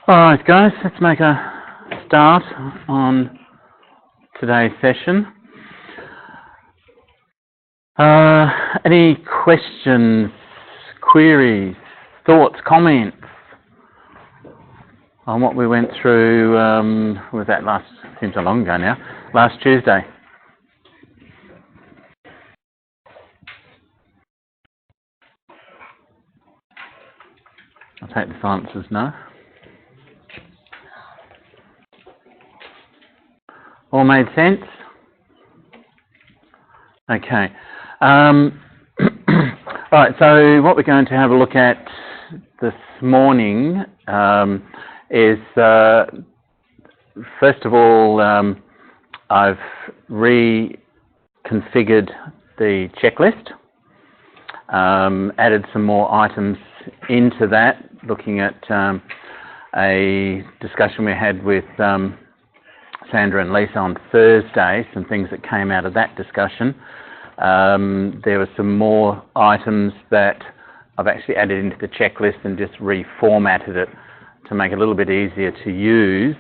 Alright guys, let's make a start on today's session. Any questions, queries, thoughts, comments on what we went through, was that last, seems so long ago now, last Tuesday? I'll take the silences now. All made sense? Okay. Right, so what we're going to have a look at this morning is, first of all, I've reconfigured the checklist, added some more items into that, looking at a discussion we had with Sandra and Lisa on Thursday, some things that came out of that discussion. There were some more items that I've actually added into the checklist and just reformatted it to make it a little bit easier to use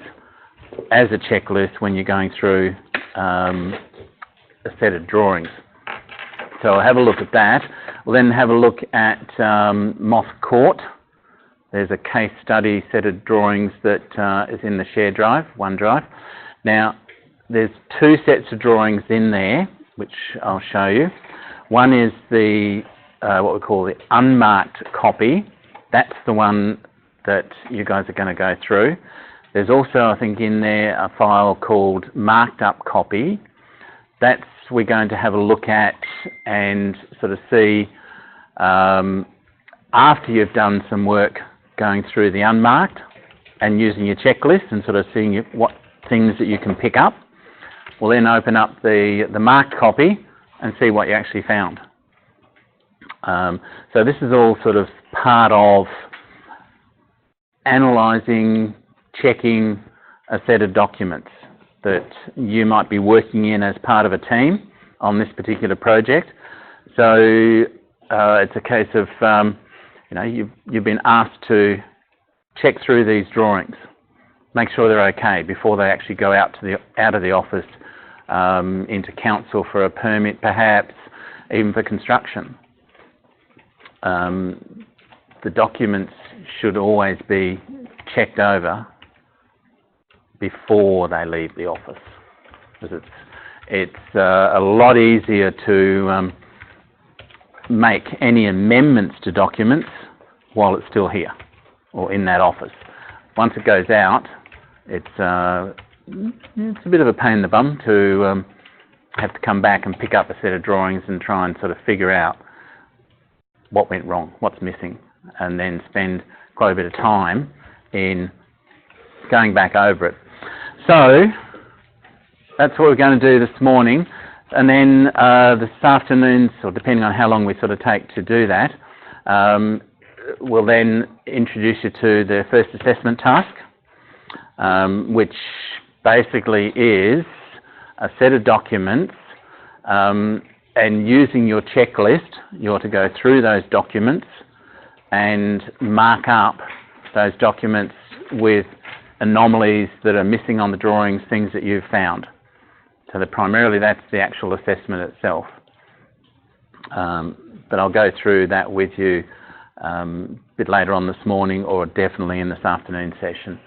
as a checklist when you're going through a set of drawings. So I'll have a look at that. We'll then have a look at Moth Court. There's a case study set of drawings that is in the shared drive, OneDrive. Now, there's two sets of drawings in there, which I'll show you. One is the what we call the unmarked copy. That's the one that you guys are going to go through. There's also, I think, in there a file called marked up copy. That's we're going to have a look at and sort of see after you've done some work going through the unmarked and using your checklist and sort of seeing what things that you can pick up. We'll then open up the marked copy and see what you actually found. So this is all sort of part of analysing, checking a set of documents that you might be working in as part of a team on this particular project. So it's a case of, you know, you've been asked to check through these drawings, make sure they're okay before they actually go out of the office into council for a permit, perhaps even for construction. The documents should always be checked over before they leave the office, because it's a lot easier to make any amendments to documents while it's still here or in that office. Once it goes out, it's a bit of a pain in the bum to have to come back and pick up a set of drawings and try and sort of figure out what went wrong, what's missing, and then spend quite a bit of time in going back over it. So that's what we're going to do this morning, and then this afternoon, or depending on how long we sort of take to do that, we'll then introduce you to the first assessment task, which basically is a set of documents, and using your checklist, you ought to go through those documents and mark up those documents with anomalies that are missing on the drawings, things that you've found. So that primarily that's the actual assessment itself. But I'll go through that with you a bit later on this morning, or definitely in this afternoon session.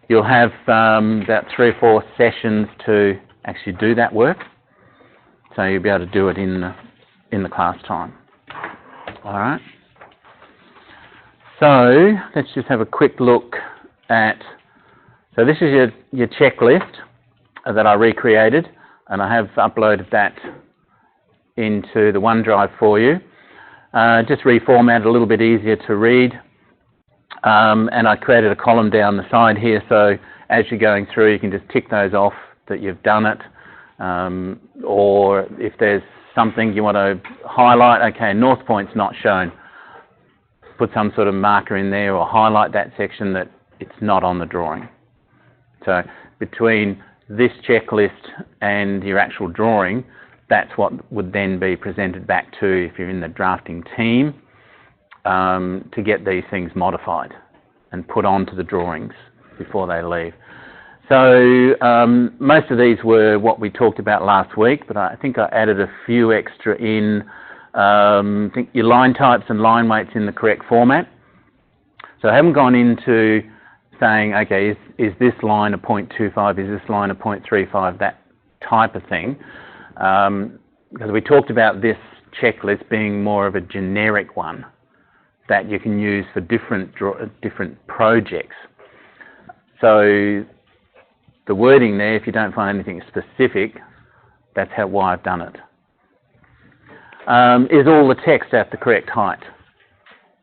You'll have about 3 or 4 sessions to actually do that work, so you'll be able to do it in the class time. All right. So let's just have a quick look at. So this is your checklist that I recreated, and I have uploaded that into the OneDrive for you. Just reformatted a little bit easier to read, and I created a column down the side here, so as you're going through you can just tick those off that you've done it, Or if there's something you want to highlight, okay, North Point's not shown. Put some sort of marker in there or highlight that section that it's not on the drawing. So between this checklist and your actual drawing, that's what would then be presented back to, if you're in the drafting team, to get these things modified and put onto the drawings before they leave. So most of these were what we talked about last week, but I think I added a few extra in. I think your line types and line weights in the correct format. So I haven't gone into saying, okay, is this line a 0.25, is this line a 0.35, that type of thing. Because we talked about this checklist being more of a generic one that you can use for different projects. So the wording there, if you don't find anything specific, that's why I've done it. Is all the text at the correct height?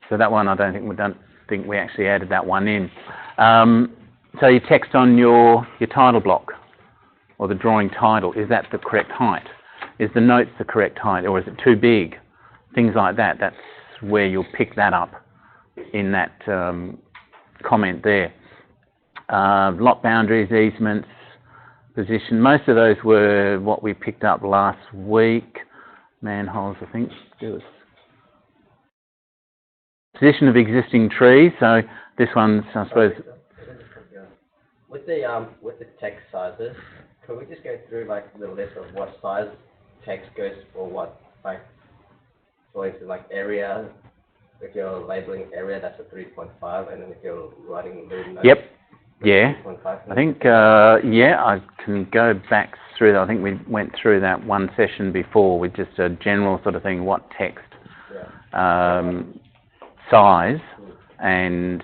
So that one, I don't think we actually added that one in. So your text on your title block or the drawing title, is that the correct height? Is the notes the correct height, or is it too big? Things like that. That's where you'll pick that up in that comment there. Lot boundaries, easements, position. Most of those were what we picked up last week. Manholes, I think. There was position of existing trees. So this one's, I suppose. With the text sizes, could we just go through like the list of what size text goes for what? Like, for instance, like area. If you're labeling area, that's a 3.5, and then if you're writing little notes. Yep. Yeah. 3.5. I think, yeah, I can go back through that. I think we went through that one session before with just a general sort of thing, what text, size, and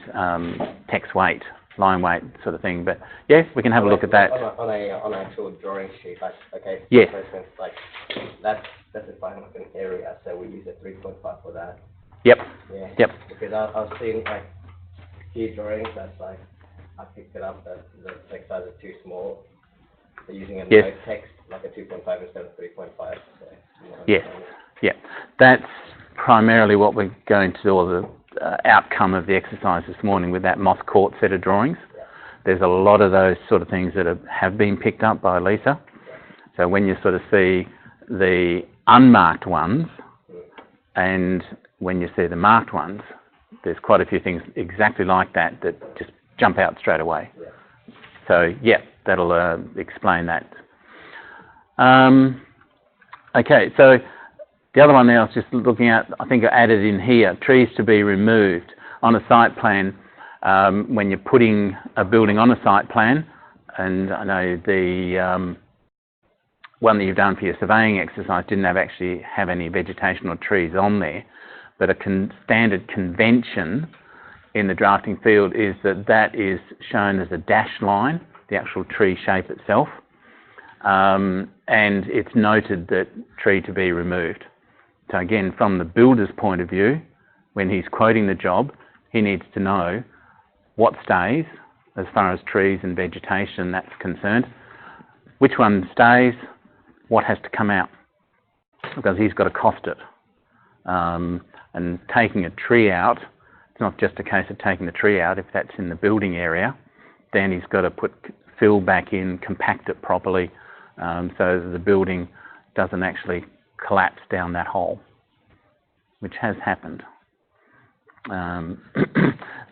text weight, line weight sort of thing. But yes, we can have a look at that. On an actual drawing sheet, like, okay, yes. For instance, like, that's specifying like an area, so we use a 3.5 for that. Yep. Yeah. Yep. Because I was seeing like few drawings that's like, I picked it up that the text size is too small. So using a note text like a 2.5 instead of 3.5. So, yes. Yeah. That's primarily what we're going to do, or the outcome of the exercise this morning with that Moss Court set of drawings. Yeah. There's a lot of those sort of things that have been picked up by Lisa. Yeah. So when you sort of see the unmarked ones and when you see the marked ones, there's quite a few things exactly like that that just jump out straight away. Yeah. So, yeah, that'll explain that. Okay, so the other one there I was just looking at, I think I added in here, trees to be removed. On a site plan, when you're putting a building on a site plan, and I know the one that you've done for your surveying exercise didn't actually have any vegetation or trees on there, but a standard convention in the drafting field is that is shown as a dashed line, the actual tree shape itself, and it's noted that tree to be removed. So again, from the builder's point of view, when he's quoting the job, he needs to know what stays as far as trees and vegetation that's concerned, which one stays, what has to come out, because he's got to cost it. And taking a tree out, it's not just a case of taking the tree out. If that's in the building area, then he's got to put fill back in, compact it properly, so that the building doesn't actually collapse down that hole, which has happened.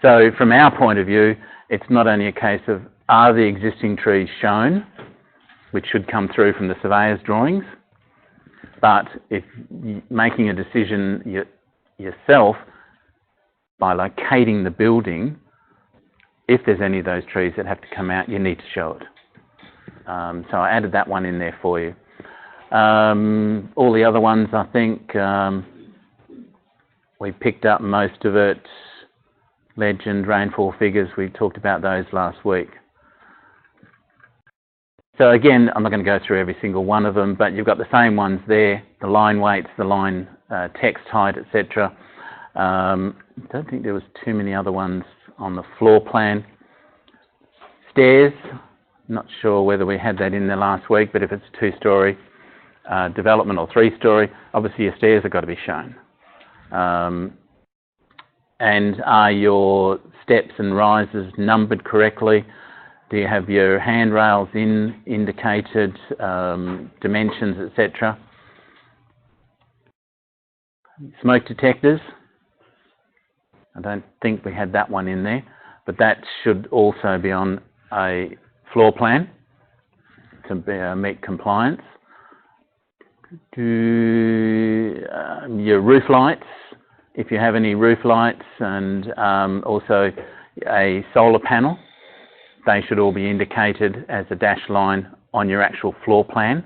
So from our point of view, it's not only a case of are the existing trees shown, which should come through from the surveyor's drawings, but if making a decision yourself by locating the building, if there's any of those trees that have to come out, you need to show it. So I added that one in there for you. All the other ones, I think, we picked up most of it. Legend, rainfall figures, we talked about those last week. So again, I'm not going to go through every single one of them, but you've got the same ones there, the line weights, the line text height, etc. I don't think there was too many other ones on the floor plan. Stairs, Not sure whether we had that in there last week, but if it's a 2-storey development or 3-storey, obviously your stairs have got to be shown. And are your steps and rises numbered correctly? Do you have your handrails indicated, dimensions, etc.? Smoke detectors. I don't think we had that one in there, but that should also be on a floor plan to meet compliance. Your roof lights, if you have any roof lights, and also a solar panel, they should all be indicated as a dashed line on your actual floor plan.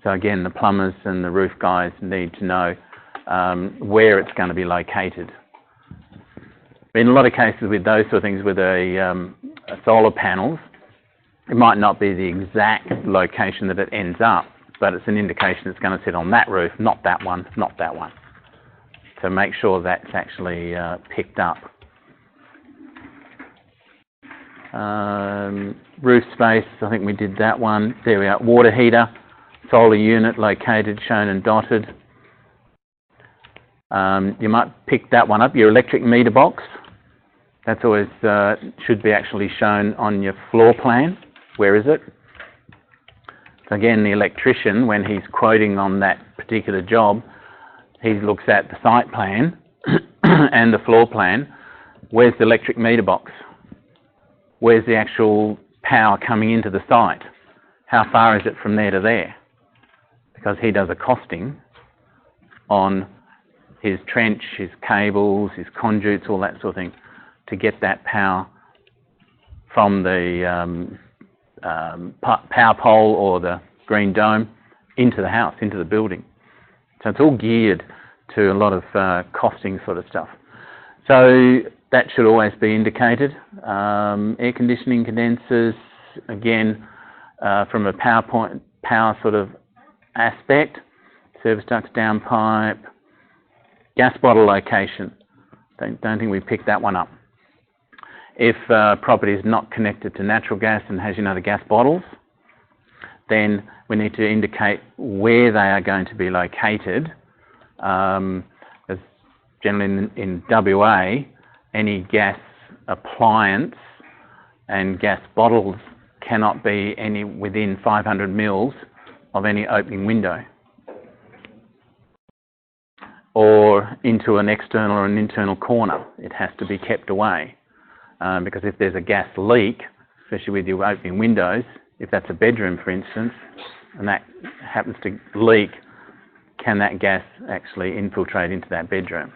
So again, the plumbers and the roof guys need to know where it's going to be located. In a lot of cases with those sort of things, with a solar panels, it might not be the exact location that it ends up, but it's an indication it's going to sit on that roof, not that one, not that one. So make sure that's actually picked up. Roof space, I think we did that one. There we are. Water heater, solar unit located, shown and dotted. You might pick that one up. Your electric meter box, that's always should be actually shown on your floor plan. Where is it? So again, the electrician, when he's quoting on that particular job, he looks at the site plan and the floor plan. Where's the electric meter box? Where's the actual power coming into the site? How far is it from there to there? Because he does a costing on his trench, his cables, his conduits, all that sort of thing, to get that power from the power pole or the green dome into the house, into the building. So it's all geared to a lot of costing sort of stuff. So that should always be indicated. Air conditioning condensers, again, from a power sort of aspect, service ducts, downpipe, gas bottle location. Don't think we picked that one up. If property is not connected to natural gas and has, the gas bottles, then we need to indicate where they are going to be located. As generally in WA, any gas appliance and gas bottles cannot be within 500 mils of any opening window, or into an external or an internal corner. It has to be kept away, because if there's a gas leak, especially with your opening windows, if that's a bedroom, for instance, and that happens to leak, can that gas actually infiltrate into that bedroom?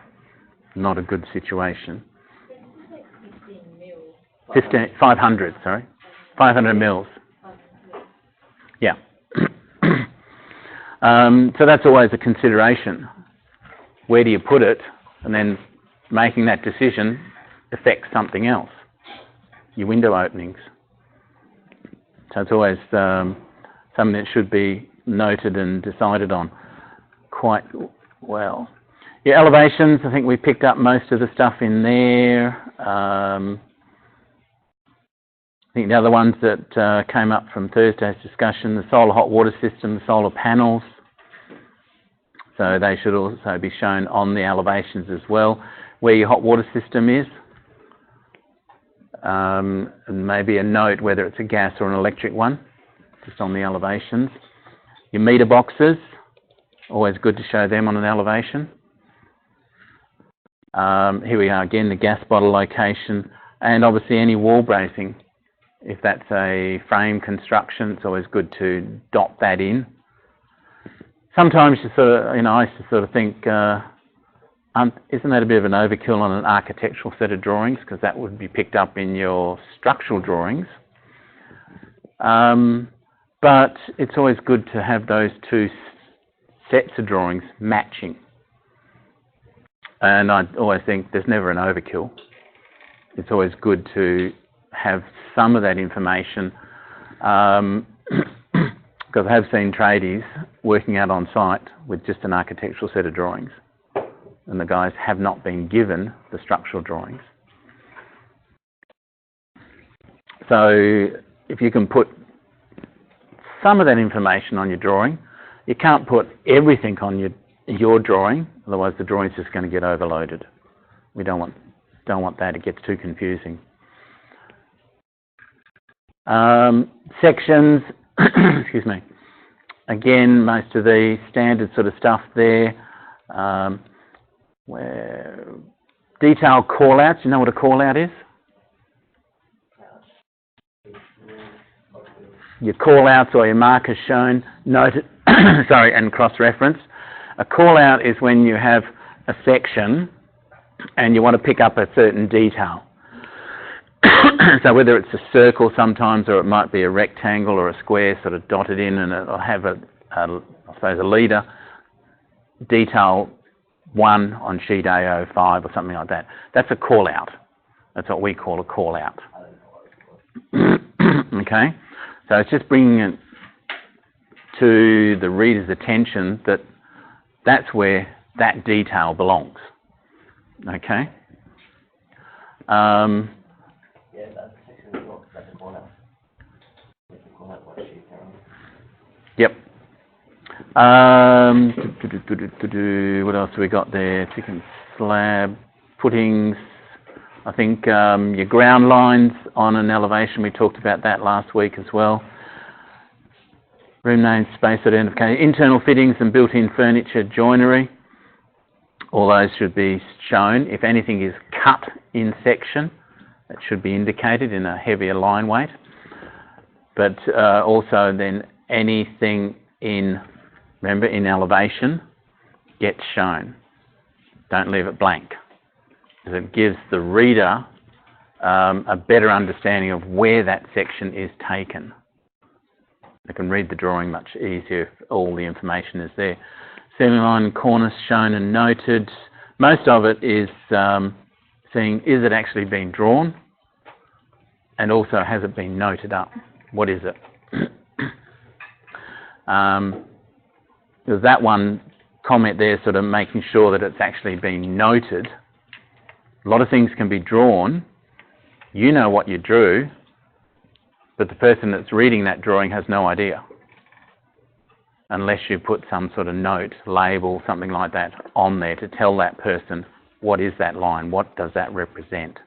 Not a good situation. 500, sorry. 500 mils. Yeah. So that's always a consideration. Where do you put it? And then making that decision affects something else. Your window openings. So it's always something that should be noted and decided on quite well. Your elevations, I think we picked up most of the stuff in there. I think the other ones that came up from Thursday's discussion, the solar hot water system, the solar panels. So they should also be shown on the elevations as well, where your hot water system is. And maybe a note whether it's a gas or an electric one, just on the elevations. Your meter boxes, always good to show them on an elevation. Here we are again, the gas bottle location, and obviously any wall bracing. If that's a frame construction, it's always good to dot that in. Sometimes you I used to sort of think, isn't that a bit of an overkill on an architectural set of drawings, because that would be picked up in your structural drawings. But it's always good to have those two sets of drawings matching. And I always think there's never an overkill. It's always good to have some of that information, because I have seen tradies working out on site with just an architectural set of drawings, and the guys have not been given the structural drawings. So if you can put some of that information on your drawing, you can't put everything on your drawing, otherwise the drawing is just going to get overloaded. We don't want that, it gets too confusing. Sections, excuse me. Again, most of the standard sort of stuff there. Where detailed call-outs, you know what a call-out is? Your call-outs or your markers shown, noted, sorry, and cross-referenced. A call-out is when you have a section and you want to pick up a certain detail. So whether it's a circle sometimes, or it might be a rectangle or a square sort of dotted in, and it'll have I suppose, a leader, detail 1 on sheet A05 or something like that. That's a call-out. That's what we call a call-out. Okay? So it's just bringing it to the reader's attention that that's where that detail belongs. Okay? Yeah, that's a call-out. That's a call-out what sheet they're on. Yep. What else have we got there? Chicken slab, footings. I think your ground lines on an elevation, we talked about that last week as well. Room name, space identification, internal fittings and built-in furniture, joinery. All those should be shown. If anything is cut in section, that should be indicated in a heavier line weight. But also then anything in, remember, in elevation gets shown. Don't leave it blank, because it gives the reader a better understanding of where that section is taken. They can read the drawing much easier if all the information is there. Ceiling line, cornice shown and noted. Most of it is seeing, is it actually been drawn? And also, has it been noted up? What is it? There's that one comment there, sort of making sure that it's actually been noted. A lot of things can be drawn. You know what you drew, but the person that's reading that drawing has no idea, unless you put some sort of note, label, something like that on there to tell that person what is that line, what does that represent.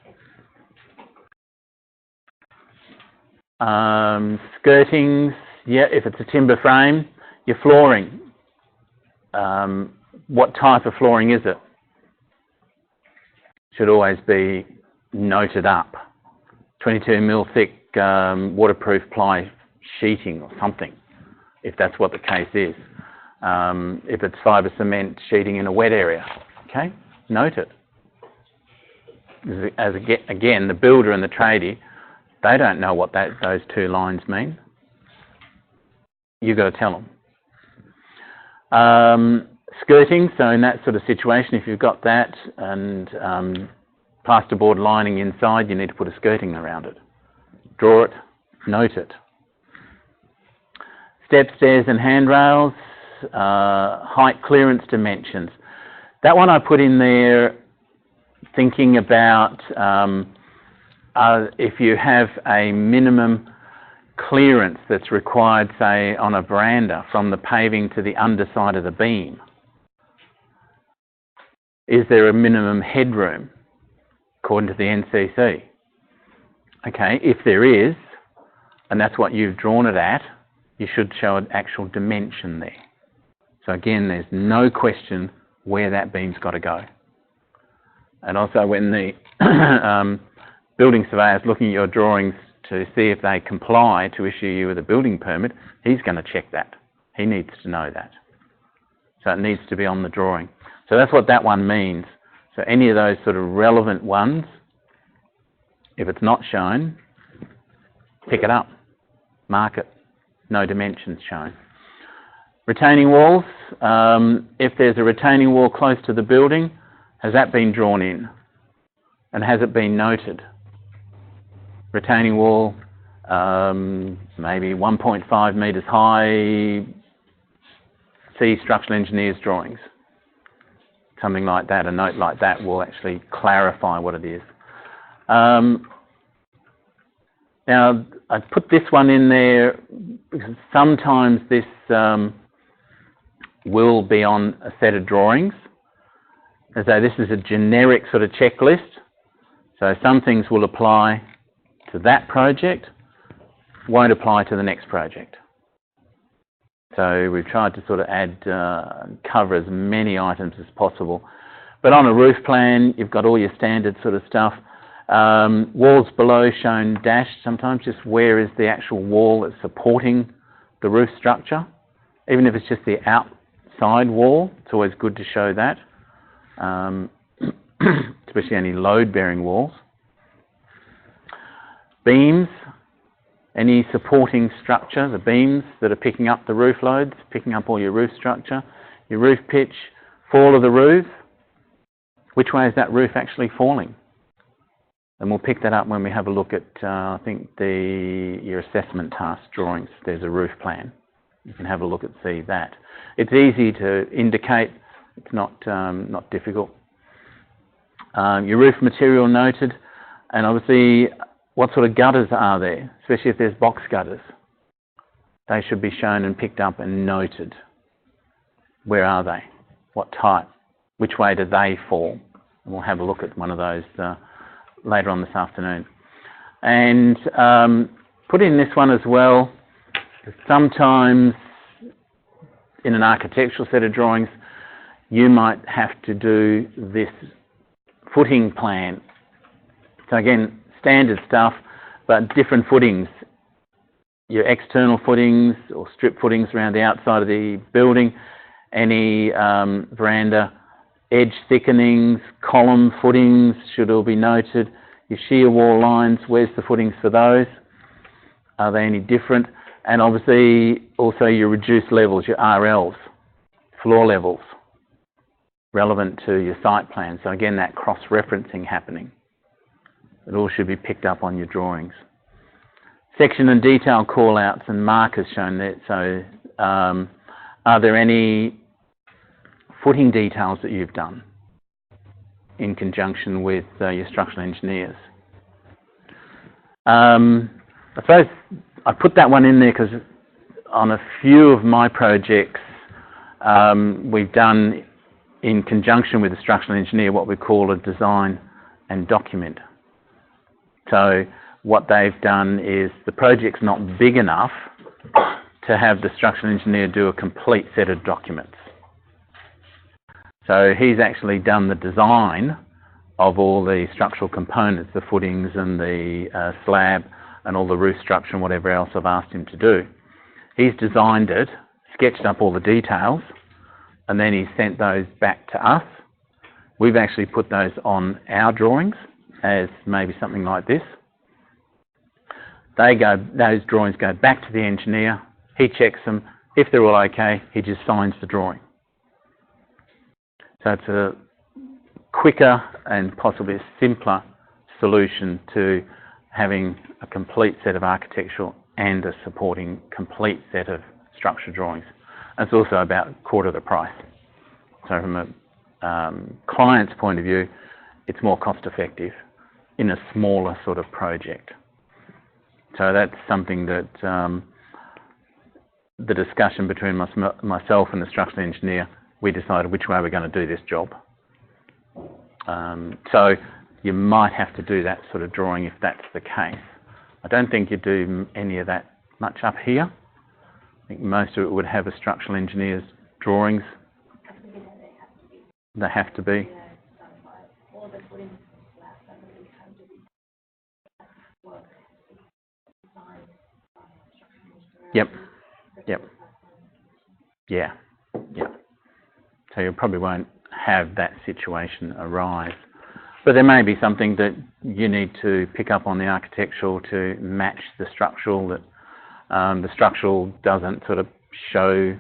Skirtings, yeah, if it's a timber frame. Your flooring, what type of flooring is it? Should always be noted up. 22mm thick waterproof ply sheeting or something, if that's what the case is. If it's fibre cement sheeting in a wet area, okay, note it. Again, the builder and the tradie, they don't know what those two lines mean. You've got to tell them. Skirting, so in that sort of situation, if you've got that and plasterboard lining inside, you need to put a skirting around it. Draw it, note it. Steps, stairs and handrails, height clearance dimensions. That one I put in there thinking about if you have a minimum clearance that's required, say, on a veranda from the paving to the underside of the beam. Is there a minimum headroom according to the NCC? Okay, if there is, and that's what you've drawn it at, you should show an actual dimension there. So again, there's no question where that beam's got to go. And also when the building surveyor is looking at your drawings to see if they comply to issue you with a building permit, he's going to check that. He needs to know that. So it needs to be on the drawing. So that's what that one means. So any of those sort of relevant ones, if it's not shown, pick it up, mark it, no dimensions shown. Retaining walls, if there's a retaining wall close to the building, has that been drawn in? And has it been noted? Retaining wall, maybe 1.5 metres high, see structural engineers' drawings. Something like that, a note like that will actually clarify what it is. Now, I put this one in there because sometimes this will be on a set of drawings, as though this is a generic sort of checklist. So some things will apply to that project, won't apply to the next project. So we've tried to sort of add, cover as many items as possible. But on a roof plan, you've got all your standard sort of stuff. Walls below shown dashed sometimes, just where is the actual wall that's supporting the roof structure. Even if it's just the outside wall, it's always good to show that, especially any load-bearing walls. Beams, any supporting structure, the beams that are picking up the roof loads, picking up all your roof structure, your roof pitch, fall of the roof. Which way is that roof actually falling? And we'll pick that up when we have a look at, I think, your assessment task drawings. There's a roof plan. You can have a look and see that. It's easy to indicate. It's not difficult. Your roof material noted, and obviously what sort of gutters are there, especially if there's box gutters. They should be shown and picked up and noted. Where are they? What type? Which way do they fall? And we'll have a look at one of those later on this afternoon. And put in this one as well. Sometimes in an architectural set of drawings, you might have to do this footing plan. So again, standard stuff, but different footings. Your external footings or strip footings around the outside of the building, any veranda, edge thickenings, column footings should all be noted. Your shear wall lines, where's the footings for those? Are they any different? And obviously also your reduced levels, your RLs, floor levels, relevant to your site plan. So again, that cross-referencing happening. It all should be picked up on your drawings. Section and detail call-outs and markers shown there. So are there any footing details that you've done in conjunction with your structural engineers? I suppose I put that one in there because on a few of my projects we've done in conjunction with the structural engineer what we call a design and document. So what they've done is the project's not big enough to have the structural engineer do a complete set of documents. So he's actually done the design of all the structural components, the footings and the slab and all the roof structure and whatever else I've asked him to do. He's designed it, sketched up all the details, and then he sent those back to us. We've actually put those on our drawings as maybe something like this. Those drawings go back to the engineer, he checks them. If they're all okay, he just signs the drawing. So it's a quicker and possibly a simpler solution to having a complete set of architectural and a supporting complete set of structure drawings. And it's also about a quarter the price. So from a client's point of view, it's more cost effective in a smaller sort of project. So that's something that the discussion between myself and the structural engineer, we decided which way we're going to do this job. So you might have to do that sort of drawing if that's the case. I don't think you do any of that much up here. I think most of it would have a structural engineer's drawings. They have to be. Yep. Yep. Yeah. Yeah. So you probably won't have that situation arise. But there may be something that you need to pick up on the architectural to match the structural, that the structural doesn't sort of show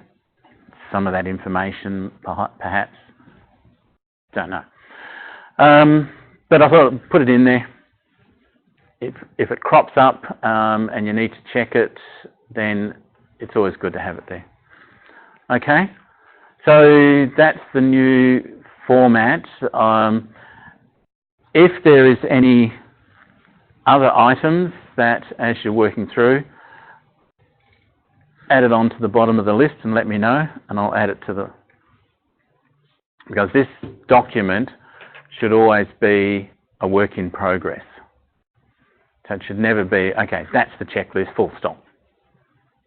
some of that information, perhaps. Don't know. But I thought I'd put it in there. If it crops up and you need to check it, then it's always good to have it there. Okay, so that's the new format. If there is any other items that as you're working through, add it onto the bottom of the list and let me know, and I'll add it to the... Because this document should always be a work in progress. So it should never be, okay, that's the checklist, full stop.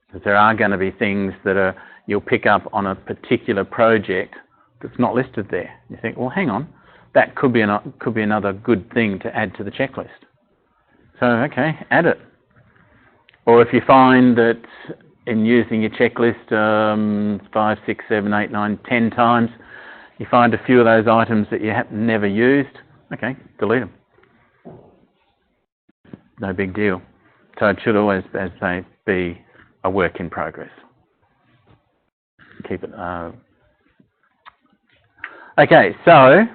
Because there are going to be things that you'll pick up on a particular project that's not listed there. You think, well, hang on, that could be another good thing to add to the checklist. So, okay, add it. Or if you find that in using your checklist 5, 6, 7, 8, 9, 10 times, you find a few of those items that you have never used, okay, delete them. No big deal. So it should always, as I say, be a work in progress. Keep it... Okay, so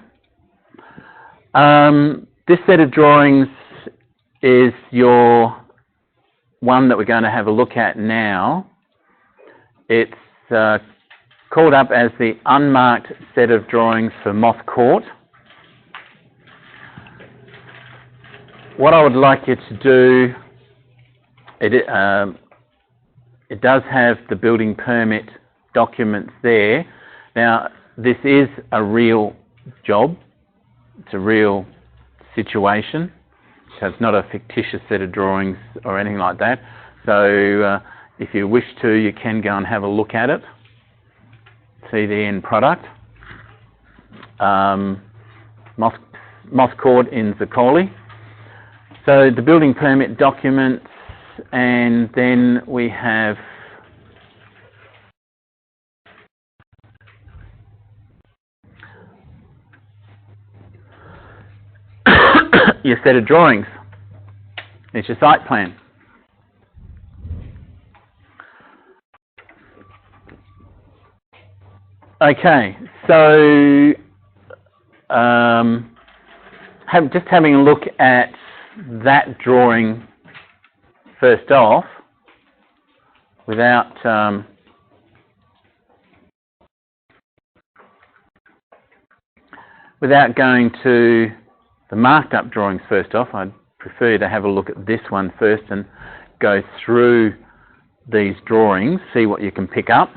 this set of drawings is your one that we're going to have a look at now. It's called up as the unmarked set of drawings for Moss Court. What I would like you to do, it does have the building permit documents there. Now, this is a real job. It's a real situation. So it's not a fictitious set of drawings or anything like that. So if you wish to, you can go and have a look at it. See the end product. Moss Court in Zaccoli. So the building permit documents, and then we have your set of drawings. It's your site plan. Okay, so just having a look at that drawing first off, without going to the marked up drawings first off, I'd prefer you to have a look at this one first and go through these drawings, see what you can pick up.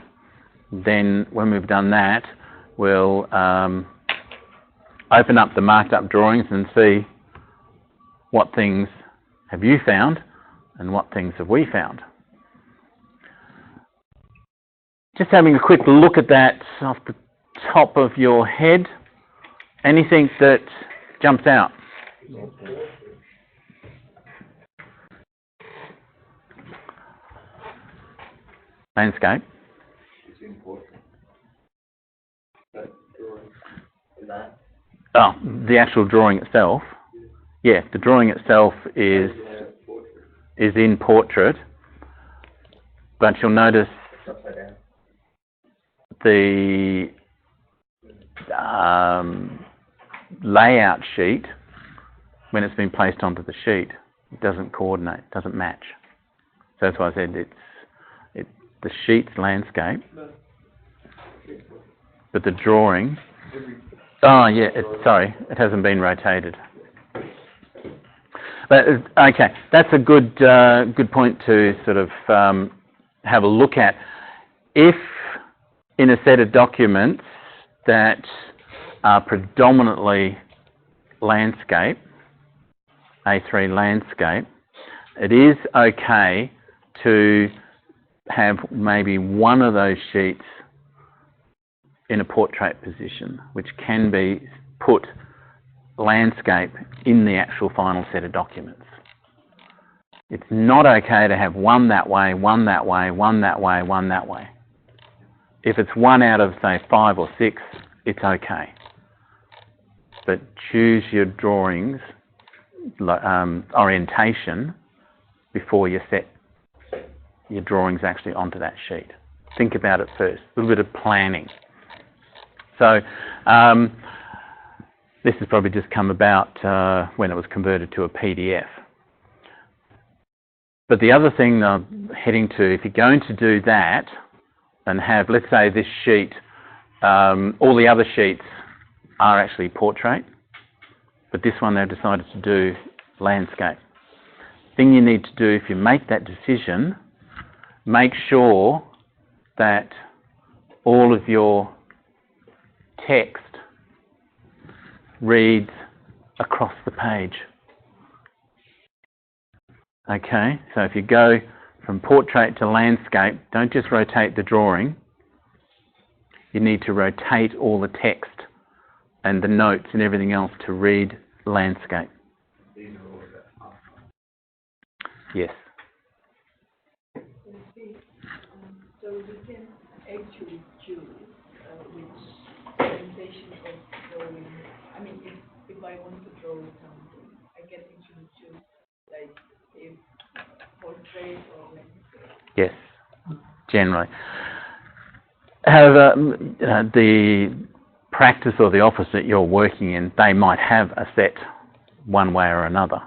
Then when we've done that, we'll open up the marked up drawings and see what things have you found and what things have we found. Just having a quick look at that off the top of your head. Anything that jumps out? Landscape. Oh, the actual drawing itself. Yeah, the drawing itself is in portrait, but you'll notice the layout sheet, when it's been placed onto the sheet, it doesn't coordinate, doesn't match. So that's why I said the sheet's landscape, but the drawing. Oh yeah, sorry, it hasn't been rotated. But okay, that's a good point to sort of have a look at. If in a set of documents that are predominantly landscape, A3 landscape, it is okay to have maybe one of those sheets in a portrait position, which can be put landscape in the actual final set of documents. It's not okay to have one that way, one that way, one that way, one that way. If it's one out of, say, 5 or 6, it's okay. But choose your drawings orientation before you set your drawings actually onto that sheet. Think about it first. A little bit of planning. So this has probably just come about when it was converted to a PDF. But the other thing I'm heading to, if you're going to do that and have, let's say this sheet, all the other sheets are actually portrait, but this one they've decided to do landscape. thing you need to do if you make that decision, make sure that all of your text reads across the page. Okay, so if you go from portrait to landscape, don't just rotate the drawing. You need to rotate all the text and the notes and everything else to read landscape. These are all about Yes. So we can actually choose which presentation of drawing. I mean, if I want to draw something, I can actually choose like if portrait or landscape. Yes, generally. However, the practice or the office that you're working in, they might have a set one way or another.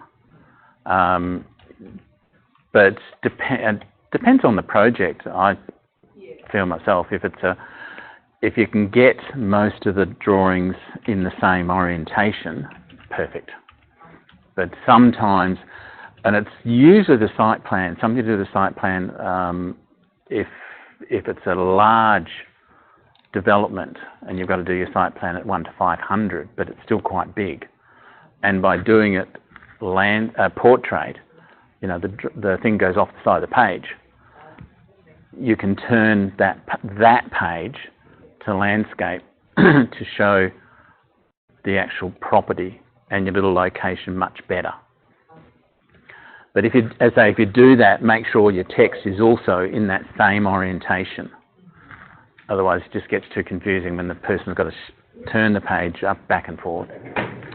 But depends on the project. I feel myself, if you can get most of the drawings in the same orientation, perfect. But sometimes, and it's usually the site plan, something to do with the site plan, if it's a large development and you've got to do your site plan at 1 to 500, but it's still quite big. And by doing it portrait, you know, the thing goes off the side of the page. You can turn that page to landscape to show the actual property and your little location much better. But if you do that, make sure your text is also in that same orientation. Otherwise, it just gets too confusing when the person's got to turn the page up, back and forth.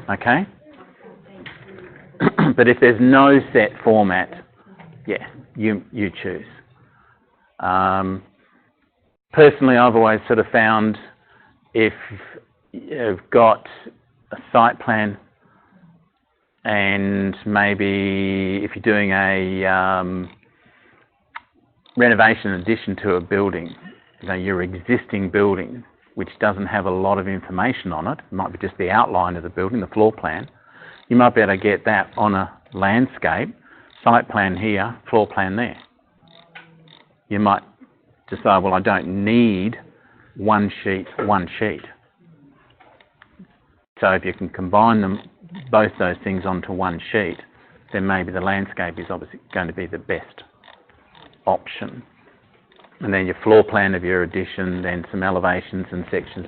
Okay? But if there's no set format, yeah, you choose. Personally, I've always sort of found if you've got a site plan and maybe if you're doing a renovation addition to a building, you know, your existing building, which doesn't have a lot of information on it, might be just the outline of the building, the floor plan, you might be able to get that on a landscape, site plan here, floor plan there. You might decide, well, I don't need one sheet. So if you can combine them, both those things onto one sheet, then maybe the landscape is obviously going to be the best option. And then your floor plan of your addition, then some elevations and sections,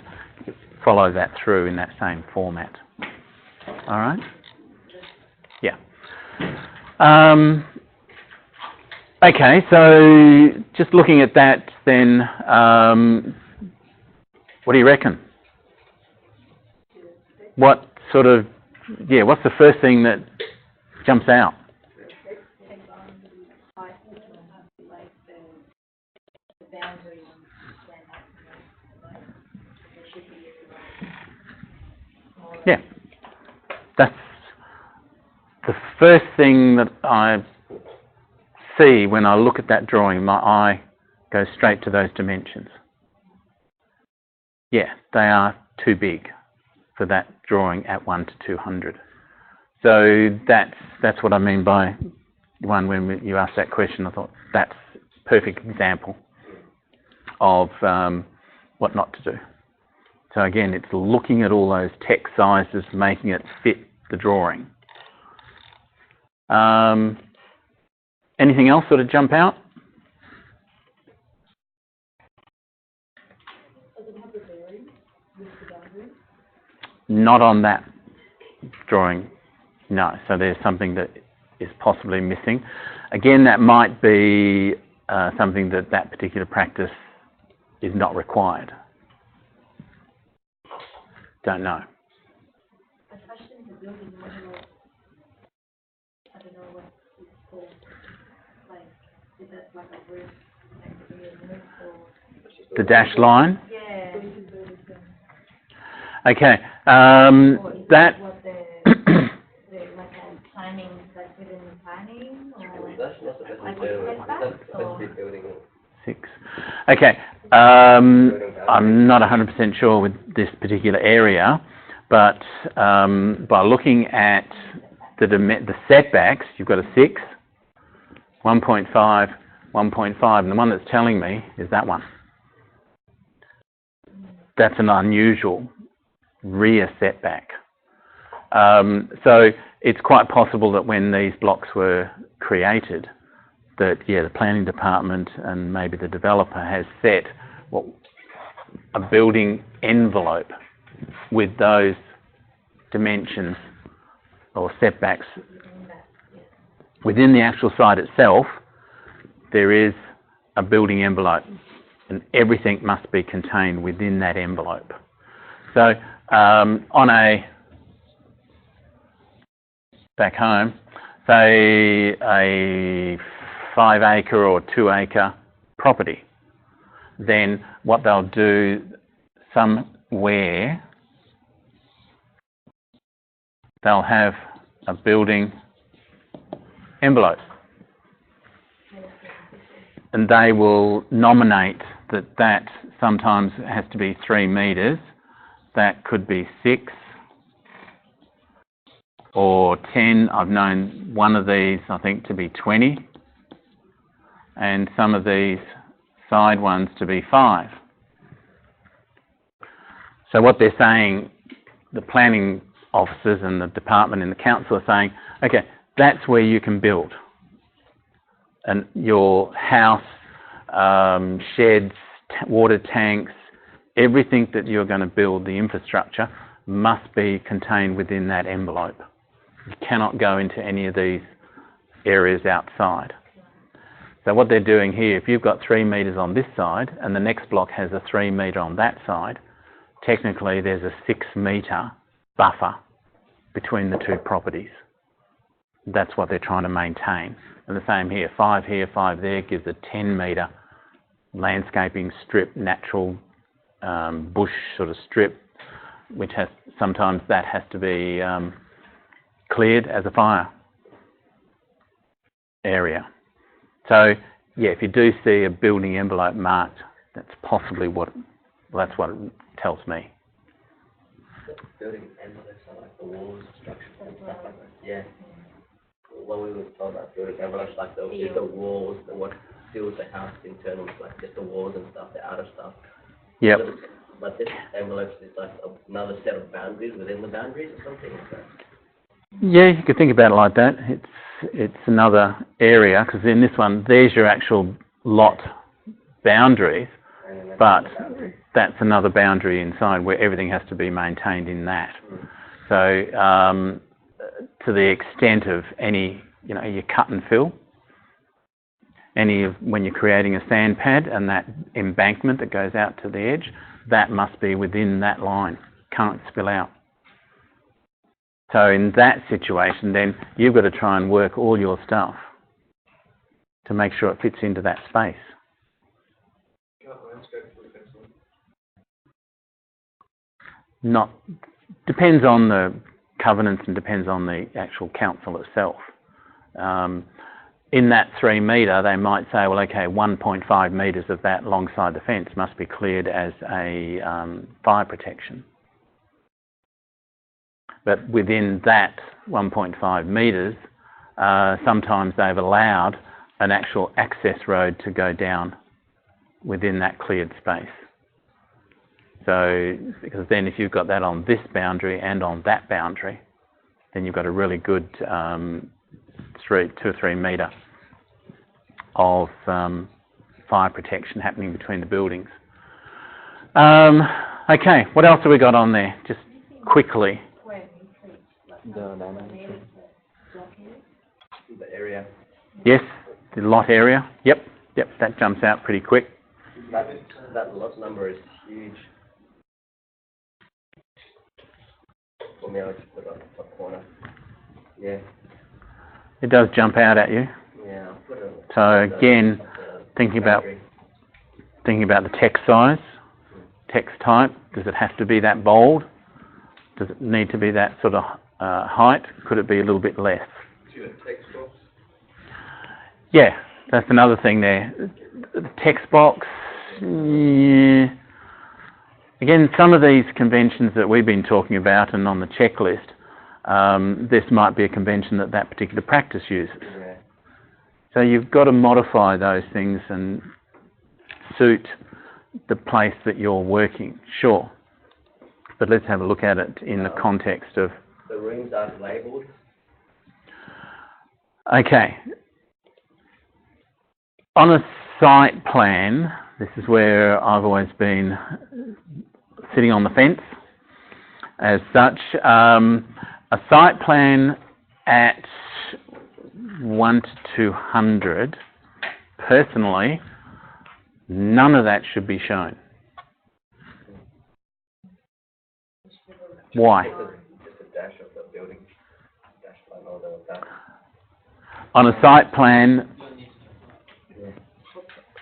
follow that through in that same format. All right? Yeah. Okay, so just looking at that then, what do you reckon? What sort of, what's the first thing that jumps out? Yeah, that's the first thing that I see when I look at that drawing. My eye goes straight to those dimensions. Yeah, they are too big for that drawing at 1 to 200. So that's what I mean by when you asked that question. I thought that's a perfect example of what not to do. So again, it's looking at all those text sizes, making it fit the drawing. Anything else sort of jump out? Not on that drawing, no. So there's something that is possibly missing. Again, that might be something that particular practice is not required. Don't know. Especially in the building model, I don't know what it's called. Like, is that like a roof, or The dashed line? yeah. Okay. That what the like planning, like within the planning, or That's not the best like building. setbacks, That's the or best building. 6. Okay. I'm not 100% sure with this particular area, but by looking at the setbacks, you've got a 6, 1.5, 1.5, and the one that's telling me is that one. That's an unusual rear setback. So it's quite possible that when these blocks were created, that, yeah, the planning department and maybe the developer has set a building envelope with those dimensions or setbacks. Within the actual site itself, there is a building envelope, and everything must be contained within that envelope. So on back home, say a 5-acre or 2-acre property, then what they'll do somewhere, they'll have a building envelope, and they will nominate that sometimes has to be 3 metres, that could be 6 or 10. I've known one of these, I think, to be 20, and some of these side ones to be 5. So what they're saying, the planning officers and the department and the council are saying, okay, that's where you can build. And your house, sheds, water tanks, everything that you're going to build, the infrastructure, must be contained within that envelope. You cannot go into any of these areas outside. So what they're doing here, if you've got 3 metres on this side and the next block has a 3 metre on that side, technically there's a 6 metre buffer between the two properties. That's what they're trying to maintain. And the same here, 5 here, 5 there gives a 10 metre landscaping strip, natural bush sort of strip, which has, sometimes that has to be cleared as a fire area. So yeah, if you do see a building envelope marked, that's possibly that's what it tells me. Building envelopes are like the walls, structures and stuff like that. Yeah. When we were told about building envelopes, like just the walls, what fills the house internal, like just the walls and stuff, the outer stuff. Yep. But this envelopes is like another set of boundaries within the boundaries or something like that. Yeah, you could think about it like that. It's another area, because in this one, there's your actual lot boundaries, but that's another boundary inside where everything has to be maintained in that. So to the extent of any, your cut and fill, when you're creating a sand pad and that embankment that goes out to the edge, that must be within that line, can't spill out. So in that situation, then you've got to try and work all your stuff to make sure it fits into that space. Depends on the covenants and depends on the actual council itself. In that 3 metre, they might say, well, okay, 1.5 metres of that alongside the fence must be cleared as a fire protection. But within that 1.5 metres, sometimes they've allowed an actual access road to go down within that cleared space. So, because then if you've got that on this boundary and on that boundary, then you've got a really good 2 or 3 metre of fire protection happening between the buildings. Okay, what else have we got on there? Just quickly. The area. Yes, the lot area. Yep, that jumps out pretty quick. That lot number is huge. For me, I'll just put it on the top corner. Yeah. It does jump out at you. Yeah, I'll put it. So again, thinking about the text size, text type. Does it have to be that bold? Does it need to be that sort of height? Could it be a little bit less? Text box? Yeah, that's another thing there. The text box, yeah. Again, some of these conventions that we've been talking about and on the checklist, this might be a convention that particular practice uses. Yeah. So you've got to modify those things and suit the place that you're working, sure. But let's have a look at it in the context of... The rooms aren't labelled. Okay. On a site plan, this is where I've always been sitting on the fence. As such, a site plan at 1 to 200, personally, none of that should be shown. Why? Just a dash of the building. Dash line or that. On a site plan,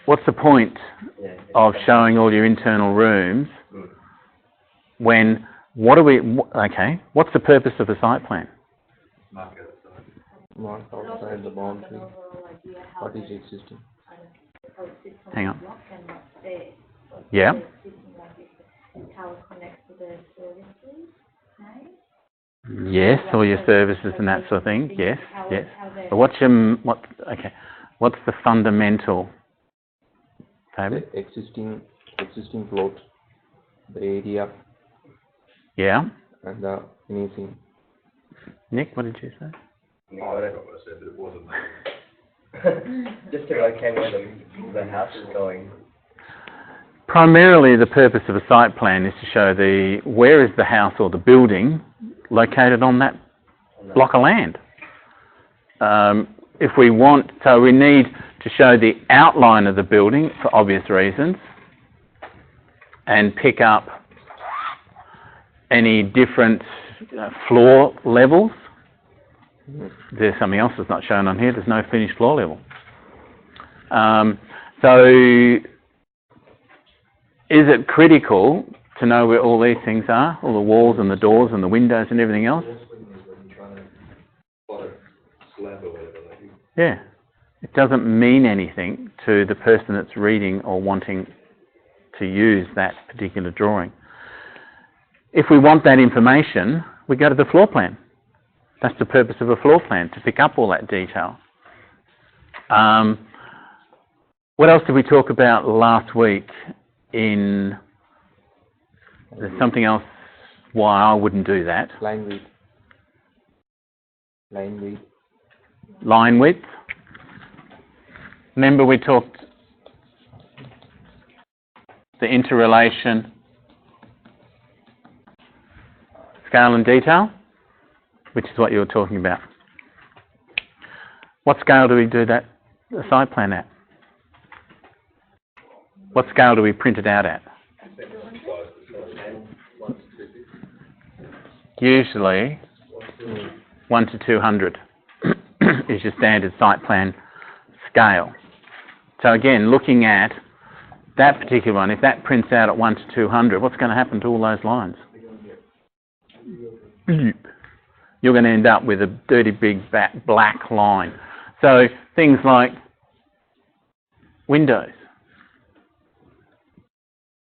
what's the point of showing all your internal rooms when, okay, what's the purpose of a site plan? Mark outside the boundary. What is existing? Hang on. Yeah. Yes, all your services and that sort of thing. Yes, yes. But what's the fundamental? The existing plot, the area, yeah. and the anything. Nick, what did you say? Just to locate where the house is going. Primarily, the purpose of a site plan is to show where is the house or the building located on that block of land. If we want, so we need to show the outline of the building for obvious reasons and pick up any different floor levels. There's something else that's not shown on here. There's no finished floor level. So is it critical to know where all these things are? All the walls and the doors and the windows and everything else? Yeah. It doesn't mean anything to the person that's reading or wanting to use that particular drawing. If we want that information, we go to the floor plan. That's the purpose of a floor plan, to pick up all that detail. What else did we talk about last week there's something else why I wouldn't do that. Line width. Line width. Line width. Remember we talked the interrelation, scale and detail, which is what you were talking about. What scale do we do that site plan at? What scale do we print it out at? Usually 1 to 200 is your standard site plan scale. So again, looking at that particular one, if that prints out at 1 to 200, what's going to happen to all those lines? You're going to end up with a dirty big black line. So things like windows,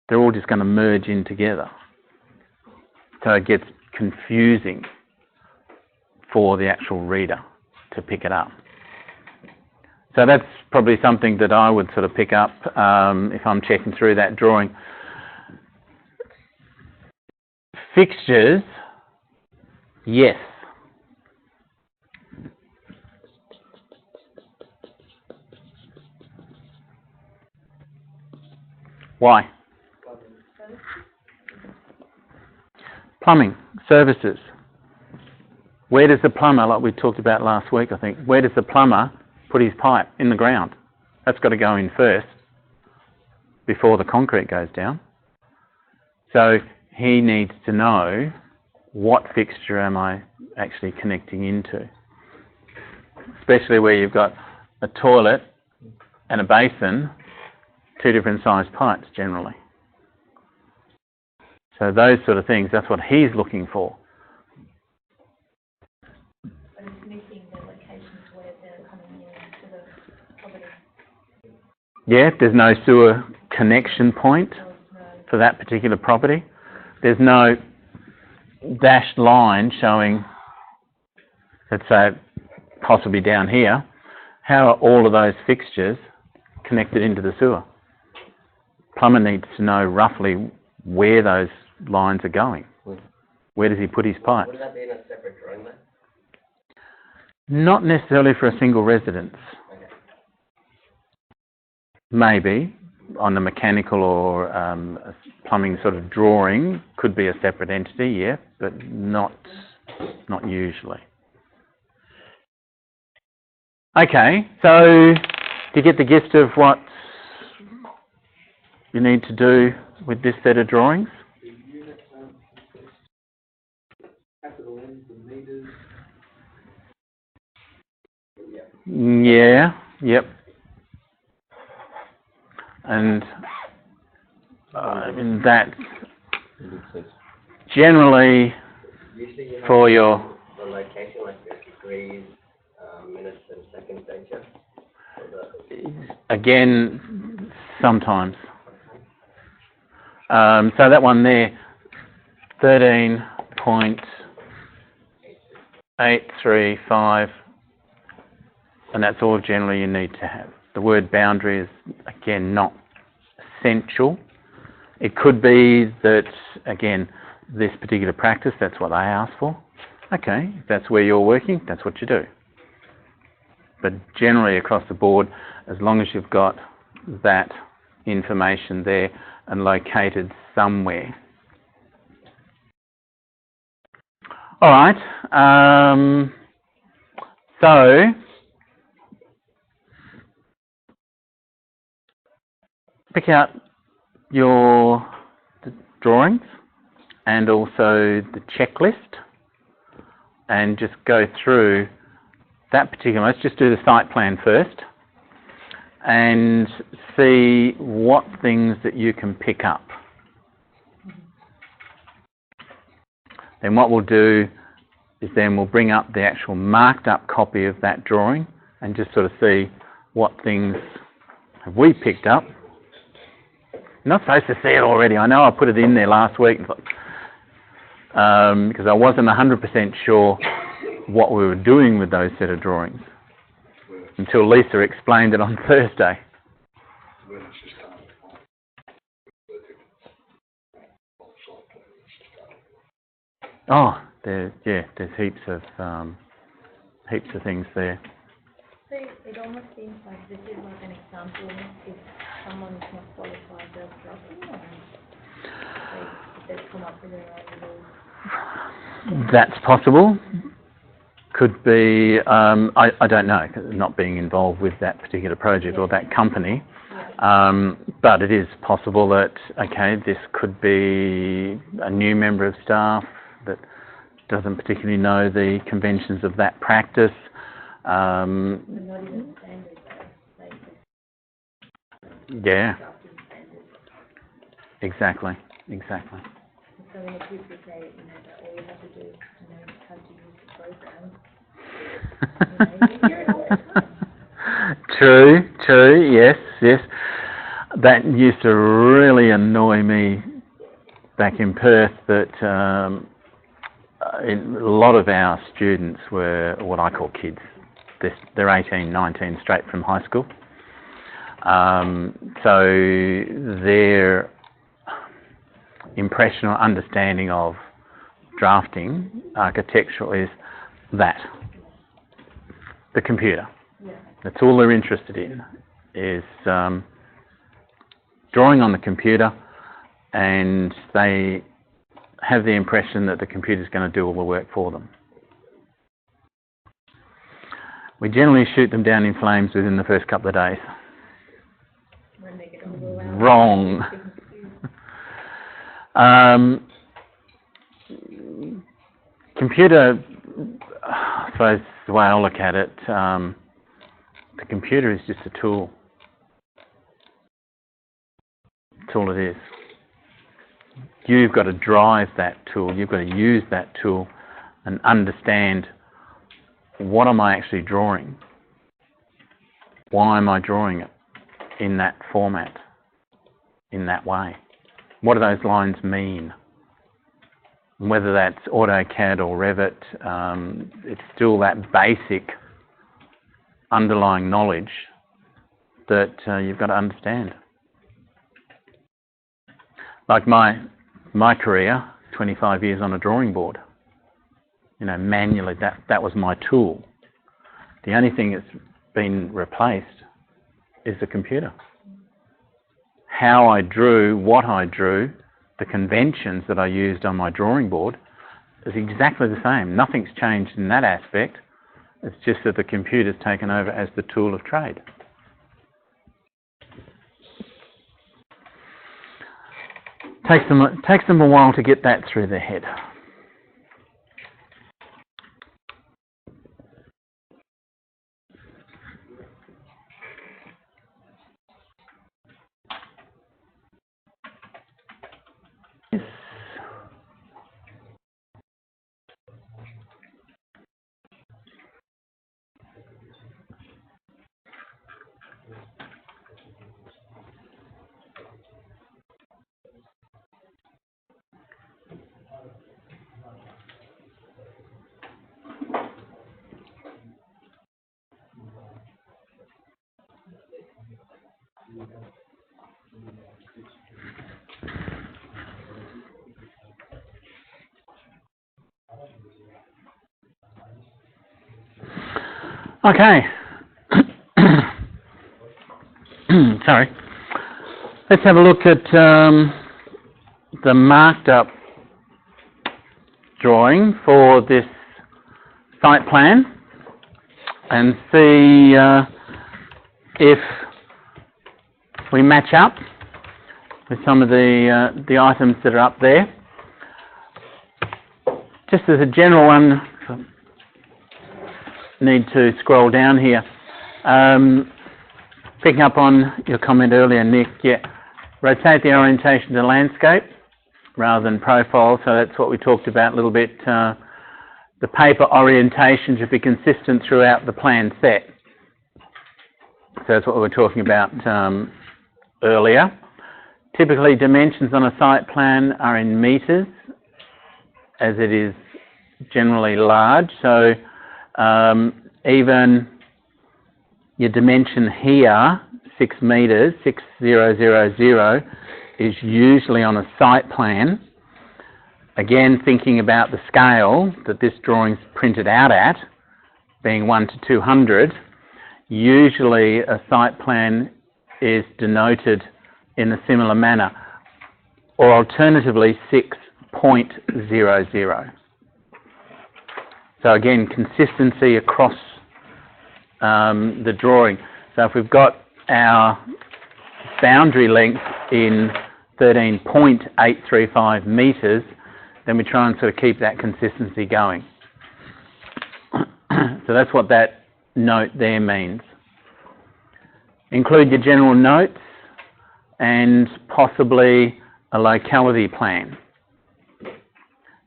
they're all just going to merge in together. So it gets confusing for the actual reader to pick it up. So that's probably something that I would sort of pick up if I'm checking through that drawing. Fixtures, yes. Why? Plumbing, services. Where does the plumber, like we talked about last week, I think, where does the plumber put his pipe? In the ground. That's got to go in first before the concrete goes down. So he needs to know what fixture am I actually connecting into. Especially where you've got a toilet and a basin, two different sized pipes generally. So those sort of things, that's what he's looking for. But it's missing the locations where they're coming into the property. Yeah, there's no sewer connection point for that particular property. There's no dashed line showing, let's say, possibly down here, how are all of those fixtures connected into the sewer? Plumber needs to know roughly where those lines are going. Where does he put his pipes? Would that be in a separate drawing then? Not necessarily for a single residence. Okay. Maybe on the mechanical or a plumbing sort of drawing, could be a separate entity, yeah, but not usually. Okay, so do you get the gist of what you need to do with this set of drawings? The unit, capital N, the meters. Yeah, yep. And in that, generally, Usually you have for your, the location, like the degrees, minutes and seconds, don't you? again, sometimes. So that one there, 13.835, and that's all generally you need to have. The word boundary is, again, not essential. It could be that, again, this particular practice, that's what they ask for. Okay, if that's where you're working, that's what you do. But generally across the board, as long as you've got that information there and located somewhere. All right, so pick out your drawings and also the checklist and just go through that particular. Let's just do the site plan first and see what things that you can pick up. Then what we'll do is then we'll bring up the actual marked up copy of that drawing and just sort of see what things have we picked up. You're not supposed to see it already. I know I put it in there last week because I wasn't 100% sure what we were doing with those set of drawings until Lisa explained it on Thursday. Oh, there's heaps of things there. So it almost seems like this is like an example if someone is not qualified as drafting or they've come up with their own rules. That's possible. Could be, I don't know, not being involved with that particular project or that company. But it is possible that, okay, this could be a new member of staff that doesn't particularly know the conventions of that practice. But not even standards, like Yeah, drafting standards. exactly. So when the people say, that all you have to do is know how to use the program, you're at work. True, yes. That used to really annoy me back in Perth that a lot of our students were what I call kids. They're 18, 19, straight from high school. So their impression or understanding of drafting architectural is that. The computer. That's all they're interested in, is drawing on the computer, and they have the impression that the computer's going to do all the work for them. We generally shoot them down in flames within the first couple of days. When they get overwhelmed. Wrong. Computer, I suppose the way I look at it, the computer is just a tool. That's all it is. You've got to drive that tool. You've got to use that tool and understand, what am I actually drawing? Why am I drawing it in that format, in that way? What do those lines mean? And whether that's AutoCAD or Revit, it's still that basic underlying knowledge that you've got to understand. Like my career, 25 years on a drawing board. You know, manually, that was my tool. The only thing that's been replaced is the computer. How I drew, what I drew, the conventions that I used on my drawing board is exactly the same. Nothing's changed in that aspect. It's just that the computer's taken over as the tool of trade. Takes them a while to get that through their head. Okay. Sorry. Let's have a look at the marked up drawing for this site plan and see if we match up with some of the items that are up there. Just as a general one, need to scroll down here. Picking up on your comment earlier, Nick, rotate the orientation to landscape rather than profile, so that's what we talked about a little bit. The paper orientation should be consistent throughout the plan set. So that's what we were talking about earlier. Typically, dimensions on a site plan are in metres, as it is generally large. So even your dimension here, 6 metres, 6000, is usually on a site plan. Again, thinking about the scale that this drawing's printed out at, being 1 to 200, usually a site plan is denoted in a similar manner, or alternatively 6.00. So again, consistency across the drawing. So if we've got our boundary length in 13.835 metres, then we try and sort of keep that consistency going. So that's what that note there means. Include your general notes and possibly a locality plan.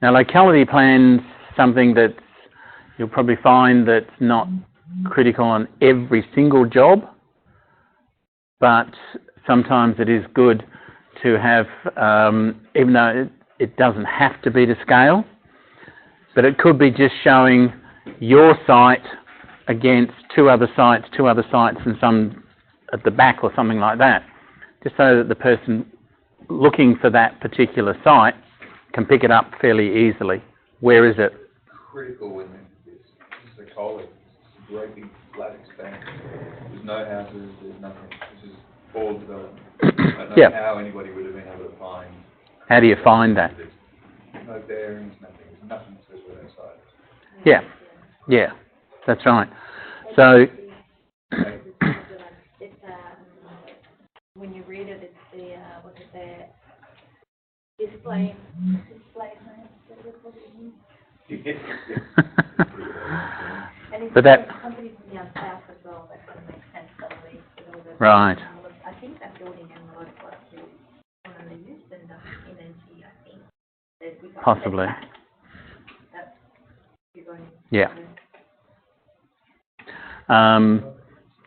Now, locality plan's something that you'll probably find that's not critical on every single job, but sometimes it is good to have, even though it doesn't have to be to scale, but it could be just showing your site against two other sites and some at the back or something like that, just so that the person looking for that particular site can pick it up fairly easily. Where is it? Critical when this is a college. It's a great big flat expanse. There's no houses, there's nothing. This is all development. I don't know how anybody would have been able to find. How do you find that? No bearings, nothing. There's nothing that says where that site is. Yeah, that's right. So when you read it, it's the display plan. And it's but that somebody from the south as well. That kind of makes sense suddenly. Right. I think that building envelope was only used in NT, I think. Possibly. Yeah.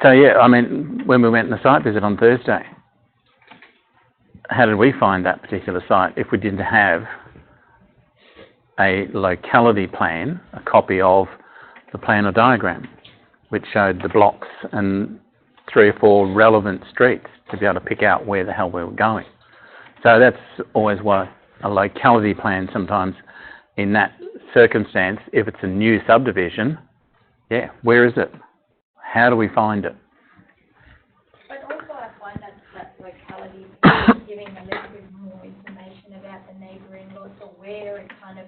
So yeah, I mean, when we went on the site visit on Thursday, how did we find that particular site if we didn't have a locality plan, a copy of the plan or diagram? which showed the blocks and 3 or 4 relevant streets to be able to pick out where the hell we were going. So that's always why a locality plan sometimes, in that circumstance, if it's a new subdivision, yeah, where is it? How do we find it? But also I find that locality is giving a little bit more information about the neighbouring lots, or where it kind of,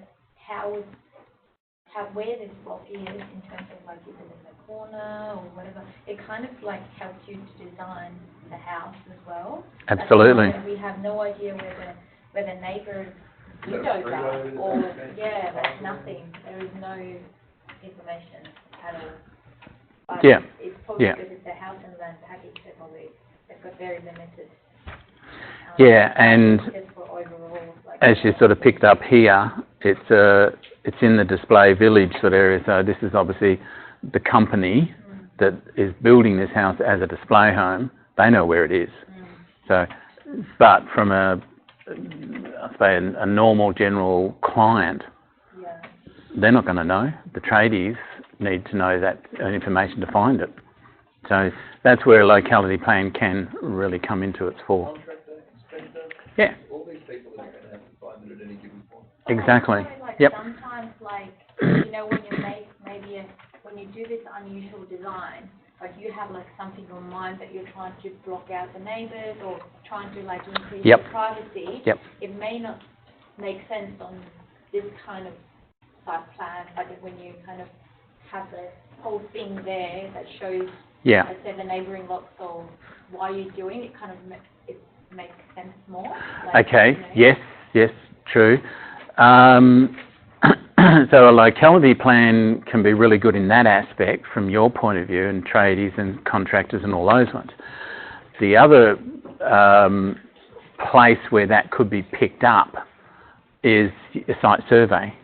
where this block is in terms of like, is it in the corner or whatever. It kind of like helps you to design the house as well. Absolutely. At the moment, we have no idea where the neighbours' windows are, or, yeah, there's nothing, there is no information at all. But Yeah. it's probably Yeah. because it's a house and land package, they've got very limited. Yeah, and just for overall, like, as you sort of picked up here, it's in the display village sort of area, so this is obviously the company that is building this house as a display home. They know where it is. So, but from I suppose a normal general client, yeah. they're not going to know. The tradies need to know that information to find it. So that's where a locality plan can really come into its fore. Contractor, inspector, Yeah, all these people are going to have to find it at any given point. exactly. Also, like, Yep. sometimes, like, you know, when you make when you do this unusual design, like you have like something in mind that you're trying to block out the neighbours or trying to like increase Yep. your privacy. Yep. It may not make sense on this kind of site plan, but when you kind of have the whole thing there that shows, Yeah. let's say, the neighbouring lots or why you're doing it, kind of it makes sense more. Like, Okay, you know. yes, true. So a locality plan can be really good in that aspect from your point of view, and tradies and contractors and all those ones. The other place where that could be picked up is a site survey.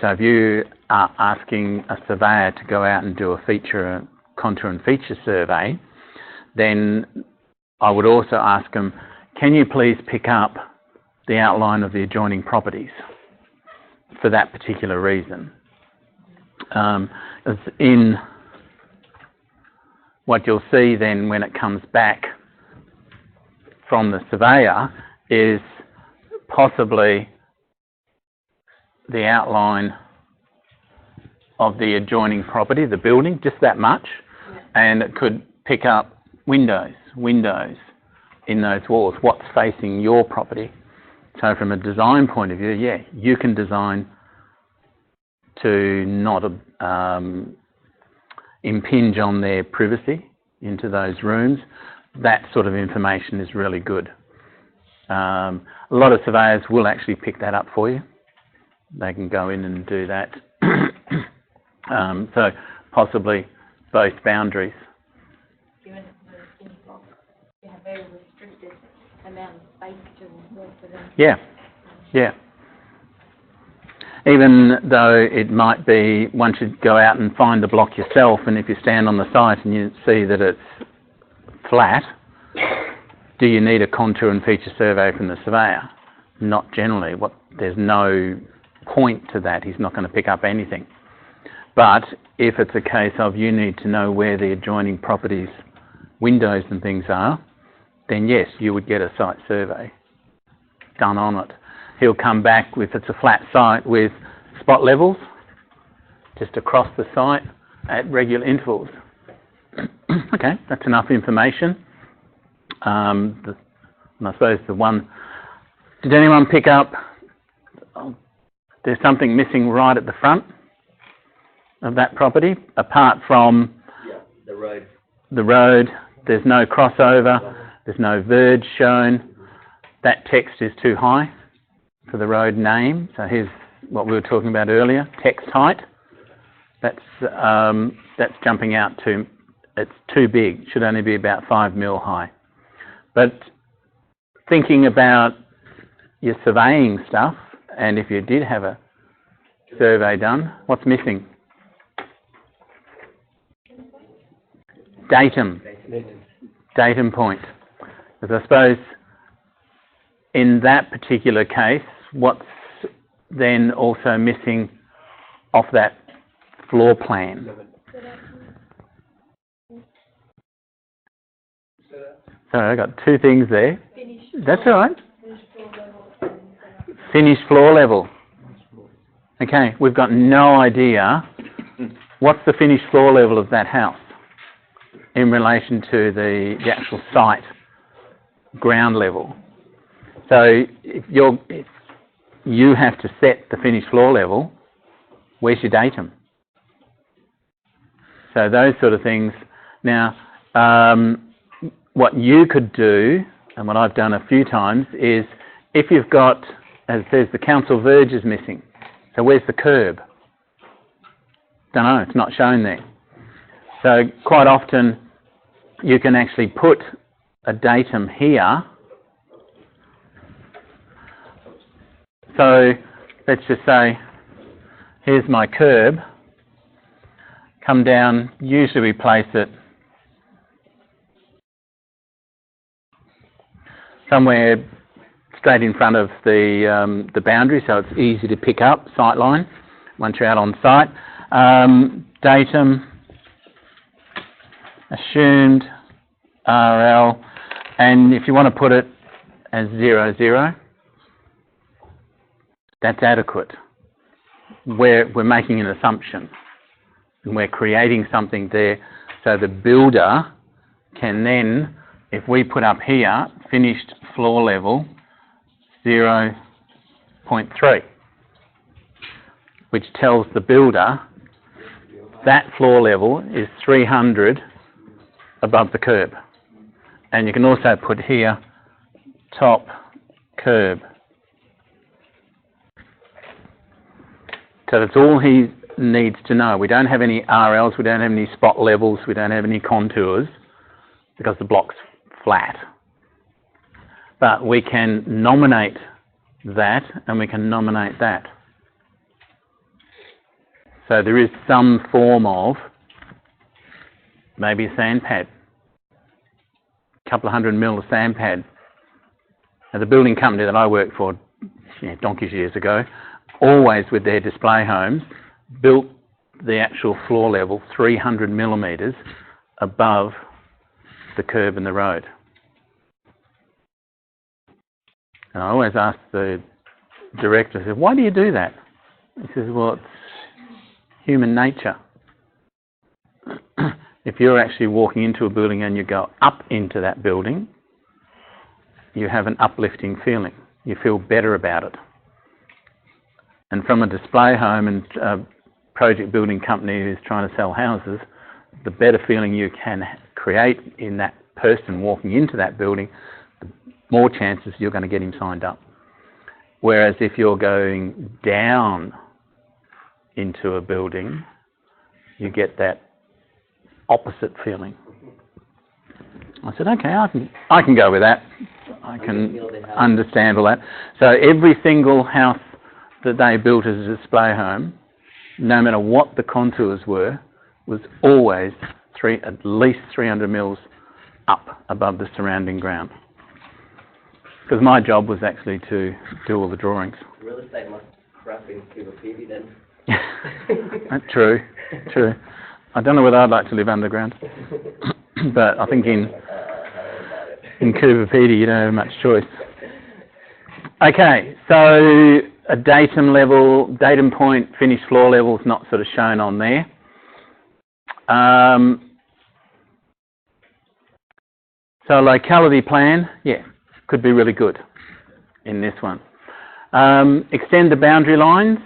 So if you are asking a surveyor to go out and do a contour and feature survey, then I would also ask them, can you please pick up the outline of the adjoining properties for that particular reason? In what you'll see then when it comes back from the surveyor is possibly the outline of the adjoining property, the building, just that much, and it could pick up windows in those walls, what's facing your property. So from a design point of view, yeah, you can design to not impinge on their privacy into those rooms. That sort of information is really good. A lot of surveyors will actually pick that up for you. They can go in and do that. So possibly both boundaries. Given the skin block, you have very restricted amount of space to work within. Yeah. Even though it might be, once you go out and find the block yourself, and if you stand on the site and you see that it's flat, do you need a contour and feature survey from the surveyor? Not generally. There's no point to that. He's not going to pick up anything. But if it's a case of you need to know where the adjoining properties, windows and things are, then yes, you would get a site survey done on it. He'll come back if it's a flat site with spot levels just across the site at regular intervals. Okay, that's enough information. And I suppose did anyone pick up, there's something missing right at the front of that property, apart from Yeah, the road. the road, there's no crossover, there's no verge shown. That text is too high for the road name. So here's what we were talking about earlier, text height. That's jumping out it's too big, should only be about 5 mil high. But thinking about your surveying stuff, and if you did have a survey done, what's missing? Datum point. Because I suppose in that particular case, what's then also missing off that floor plan? Sorry, I got two things there. Finished That's all right. finished floor level and Finished floor level. Okay, we've got no idea what's the finished floor level of that house in relation to the actual site, ground level. So if you have to set the finished floor level, where's your datum? So those sort of things. Now, what you could do, and what I've done a few times, is if you've got, as it says, the council verge is missing. So where's the curb? Don't know, it's not shown there. So quite often you can actually put a datum here. So let's just say, here's my curb. Come down, usually we place it somewhere straight in front of the boundary, so it's easy to pick up, sight line, once you're out on site. Datum, assumed, RL, and if you want to put it as 00, that's adequate. We're making an assumption, and we're creating something there, so the builder can then, if we put up here, finished floor level 0.3, which tells the builder that floor level is 300 above the curb. And you can also put here top curb. So that's all he needs to know. We don't have any RLs, we don't have any spot levels, we don't have any contours because the block's flat. But we can nominate that and we can nominate that. So there is some form of maybe a sand pad, a couple of 100 mil of sand pad. Now, the building company that I worked for donkeys years ago, always with their display homes, built the actual floor level 300 millimetres above the curb and the road. And I always ask the director, I said, why do you do that? He says, well, it's human nature. If you're actually walking into a building and you go up into that building, you have an uplifting feeling. You feel better about it. And from a display home and project building company who's trying to sell houses, the better feeling you can create in that person walking into that building, the more chances you're going to get him signed up. Whereas if you're going down into a building, you get that opposite feeling. I said, okay, I can go with that. I can understand all that. So every single house that they built as a display home, no matter what the contours were, was always at least 300 mils up above the surrounding ground. Because my job was actually to do all the drawings. Real estate must crap in Cuba PV then. That's true. I don't know whether I'd like to live underground, but I think in Coober Pedy you don't have much choice. Okay, so a datum level, datum point, finished floor level is not sort of shown on there. So locality plan, yeah, could be really good in this one. Extend the boundary lines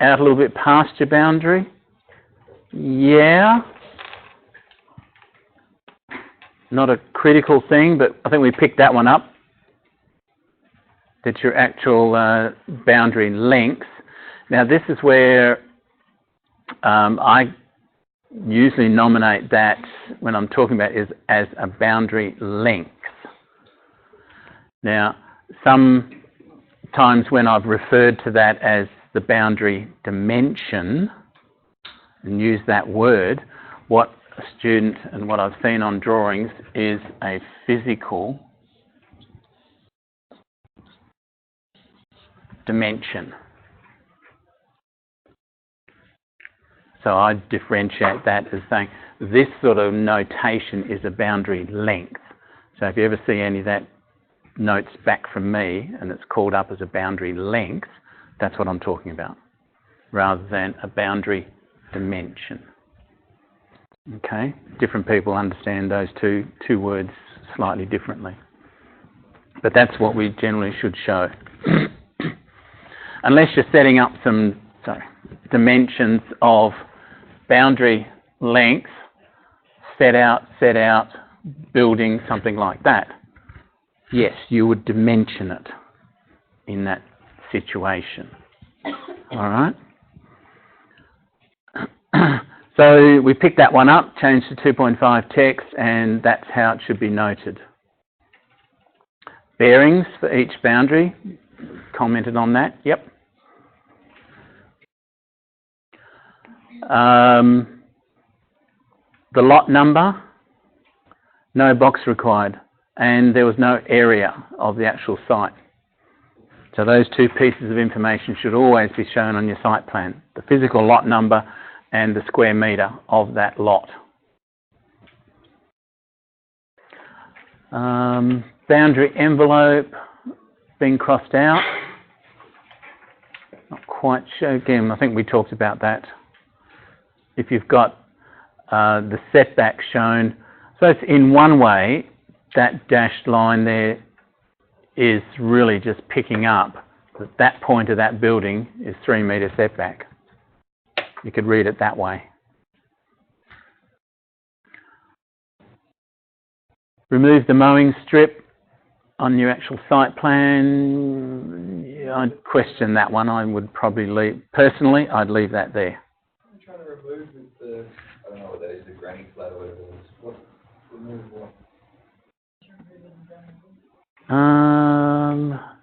out a little bit past your boundary. Yeah. Not a critical thing, but I think we picked that one up. That's your actual boundary length. Now this is where I usually nominate that when I'm talking about is as a boundary length. Now sometimes when I've referred to that as the boundary dimension and use that word, what a student and what I've seen on drawings is a physical dimension. So I differentiate that as saying this sort of notation is a boundary length. So if you ever see any of that notes back from me and it's called up as a boundary length, that's what I'm talking about, rather than a boundary dimension. Okay, different people understand those two words slightly differently, but that's what we generally should show. Unless you're setting up some dimensions of boundary length, set out, building, something like that, yes, you would dimension it in that situation. All right? So we picked that one up, changed to 2.5 text, and that's how it should be noted. Bearings for each boundary, commented on that, yep. The lot number, no box required, and there was no area of the actual site. So those two pieces of information should always be shown on your site plan, the physical lot number and the square metre of that lot. Boundary envelope being crossed out. Not quite sure, again, I think we talked about that. If you've got the setback shown, so it's in one way, that dashed line there is really just picking up that that point of that building is 3 metre setback. You could read it that way. Remove the mowing strip on your actual site plan. Yeah, I'd question that one. I would probably leave, personally, I'd leave that there. I'm trying to remove the, I don't know what that is, the granny flat or whatever it is. What? Remove what?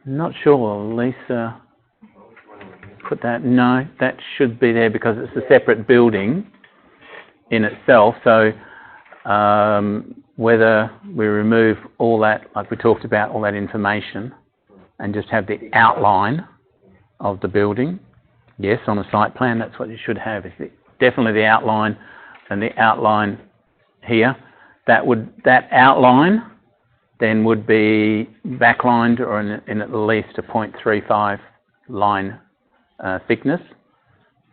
Not sure, Lisa. Put that, no, that should be there because it's a separate building in itself. So whether we remove all that, like we talked about, all that information and just have the outline of the building, yes, on a site plan, that's what you should have. Is definitely the outline and the outline here. That outline then would be backlined or in at least a 0.35 line thickness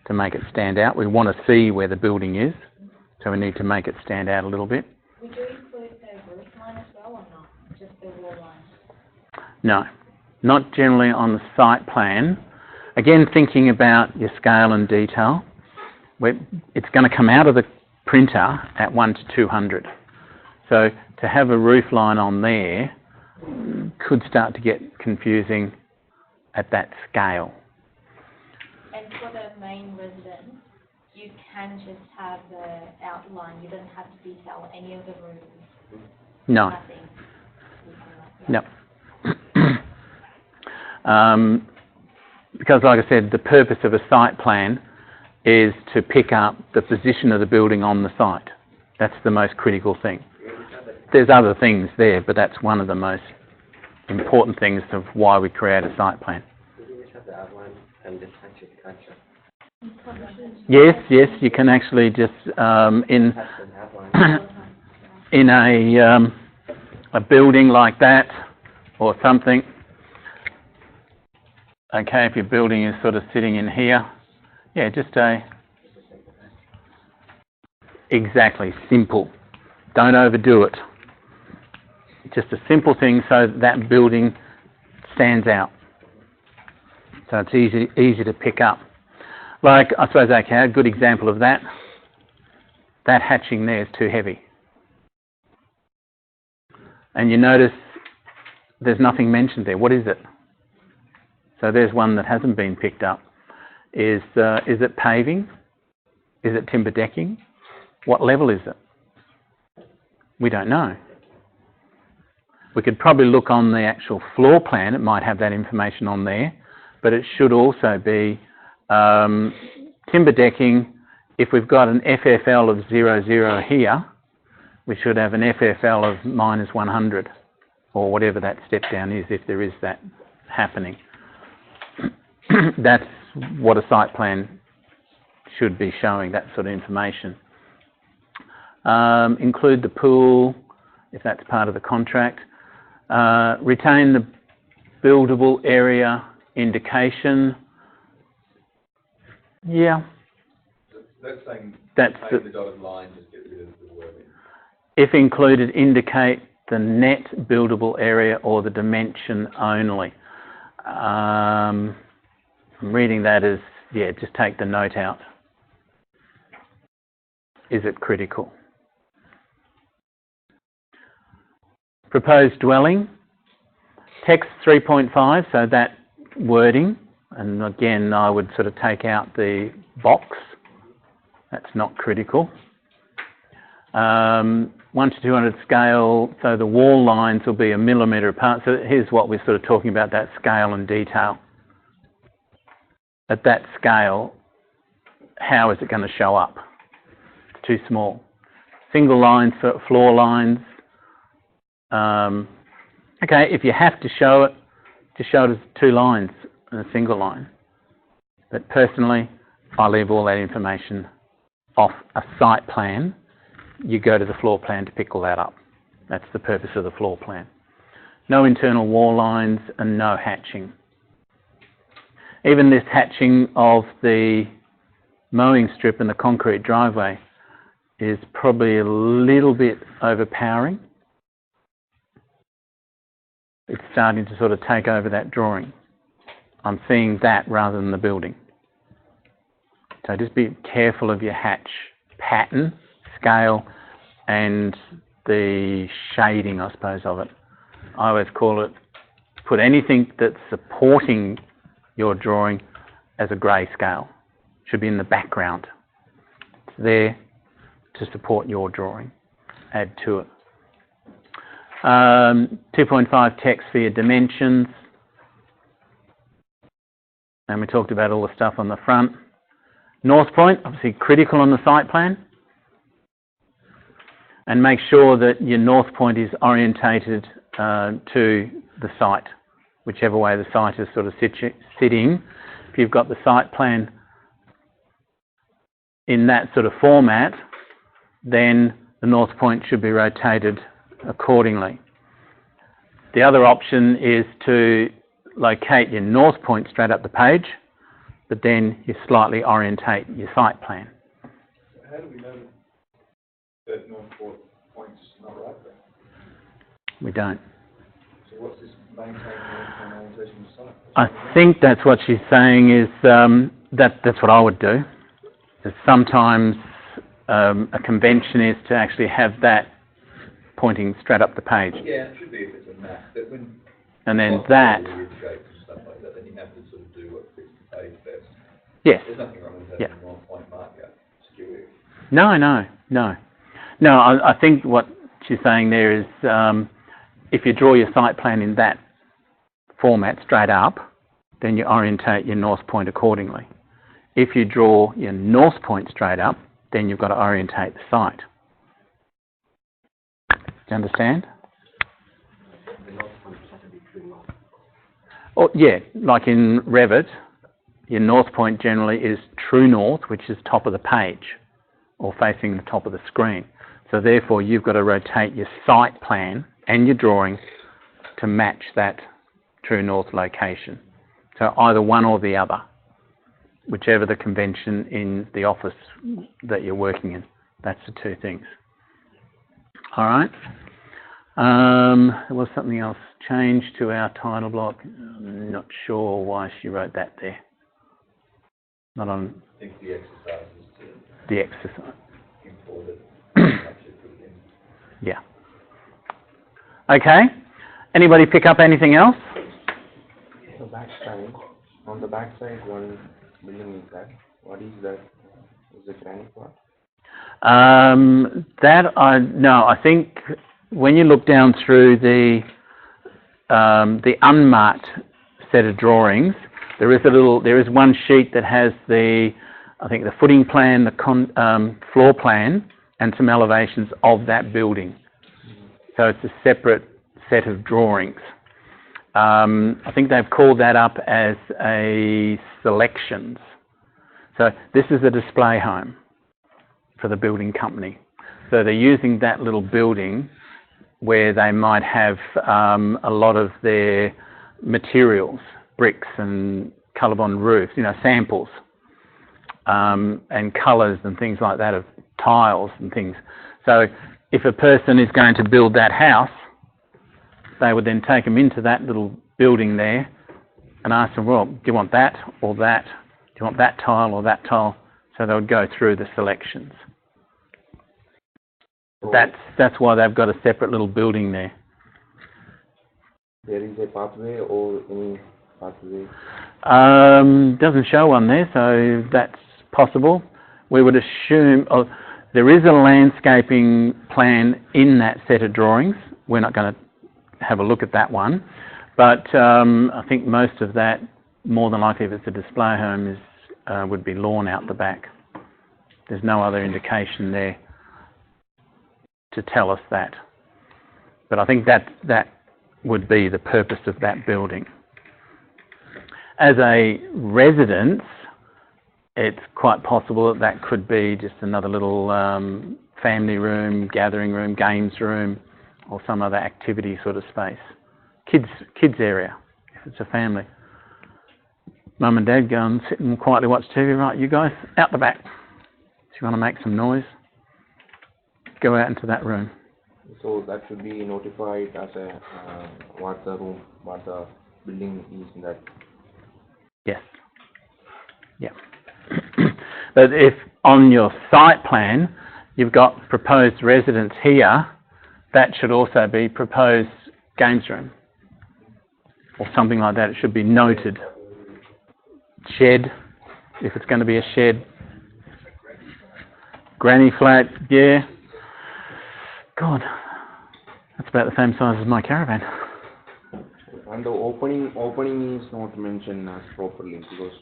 to make it stand out. We want to see where the building is, so we need to make it stand out a little bit. Would you include the roof line as well or not? Just the wall line? No, not generally on the site plan. Again, thinking about your scale and detail, it's going to come out of the printer at 1 to 200. So to have a roof line on there could start to get confusing at that scale. And for the main residence, you can just have the outline. You don't have to detail any of the rooms. No. Nothing. No. Because, like I said, the purpose of a site plan is to pick up the position of the building on the site. That's the most critical thing. There's other things there, but that's one of the most important things of why we create a site plan. You just have the outline and just touch it, can't you? Yes, you can actually just in a building like that or something. Okay, if your building is sort of sitting in here, yeah, just exactly simple. Don't overdo it. Just a simple thing so that building stands out. So it's easy to pick up. Like, I suppose, okay, a good example of that, that hatching there is too heavy. And you notice there's nothing mentioned there. What is it? So there's one that hasn't been picked up. Is it paving? Is it timber decking? What level is it? We don't know. We could probably look on the actual floor plan. It might have that information on there, but it should also be timber decking. If we've got an FFL of 00 here, we should have an FFL of -100 or whatever that step down is, if there is that happening. That's what a site plan should be showing, that sort of information. Include the pool if that's part of the contract. Retain the buildable area indication. Yeah. That's saying, That's take the dotted line, just get rid of the wording. If included, indicate the net buildable area or the dimension only. I'm reading that as, yeah, just take the note out. Is it critical? Proposed dwelling. Text 3.5, so that wording, and again I would sort of take out the box. That's not critical. 1 to 200 scale, so the wall lines will be 1 millimetre apart. So here's what we're sort of talking about, that scale and detail. At that scale, how is it going to show up? It's too small. Single lines for floor lines. Okay, if you have to show it, just show it as 2 lines and a single line. But personally, I leave all that information off a site plan. You go to the floor plan to pick all that up. That's the purpose of the floor plan. No internal wall lines and no hatching. Even this hatching of the mowing strip and the concrete driveway is probably a little bit overpowering. It's starting to sort of take over that drawing. I'm seeing that rather than the building. So just be careful of your hatch pattern, scale, and the shading, I suppose, of it. I always call it, put anything that's supporting your drawing as a grey scale. Should be in the background. It's there to support your drawing. Add to it. 2.5 text for your dimensions. And we talked about all the stuff on the front. North point, obviously critical on the site plan. And make sure that your north point is orientated to the site, whichever way the site is sort of sitting. If you've got the site plan in that sort of format, then the north point should be rotated accordingly. The other option is to locate your north point straight up the page, but then you slightly orientate your site plan. How do we know that North Point's not right there? We don't. So what's this maintaining the orientation of site? I think that's what she's saying is, that's what I would do. Is sometimes a convention is to actually have that pointing straight up the page. Yeah, it should be if it's a map. But when And then that, weird shapes and stuff like that, then you have to sort of do what fits the page best. yes. There's nothing wrong with having a North Point marker. Skew. No, I think what she's saying there is, if you draw your site plan in that format straight up, then you orientate your north point accordingly. If you draw your north point straight up, then you've got to orientate the site. Do you understand? Oh, yeah, like in Revit, your north point generally is true north, which is top of the page or facing the top of the screen. So therefore, you've got to rotate your site plan and your drawing to match that true north location. So either one or the other, whichever the convention in the office that you're working in. That's the two things. All right. There was something else changed to our title block. I'm not sure why she wrote that there. Not on I think the exercise is to the exercise. import it. Actually put it in. Yeah. Okay. Anybody pick up anything else? The back side, on the back side, one building is that. What is that? Is it granite what? No, I think when you look down through the unmarked set of drawings, there is one sheet that has I think the footing plan, the floor plan, and some elevations of that building. So it's a separate set of drawings. I think they've called that up as a selections. So this is a display home for the building company. So they're using that little building where they might have a lot of their materials, bricks and ColourBond roofs, you know, samples, and colours and things like that of tiles and things. So if a person is going to build that house, they would then take them into that little building there and ask them, well, do you want that or that? Do you want that tile or that tile? So they would go through the selections. That's why they've got a separate little building there. There is a pathway or any pathway? Doesn't show one there, so that's possible. We would assume there is a landscaping plan in that set of drawings. We're not going to have a look at that one, but I think most of that, more than likely if it's a display home, would be lawn out the back. There's no other indication there to tell us that. But I think that would be the purpose of that building. As a residence, it's quite possible that that could be just another little family room, gathering room, games room, or some other activity sort of space. Kids area, if it's a family. Mum and Dad go and sit and quietly watch TV, right, you guys, out the back. If you want to make some noise, go out into that room. So that should be notified as a what the building is in that. Yes. Yeah. But if on your site plan you've got proposed residence here, that should also be proposed games room or something like that. It should be noted. Shed, if it's going to be a shed. Granny flat, yeah. God, that's about the same size as my caravan. And the opening is not mentioned as properly because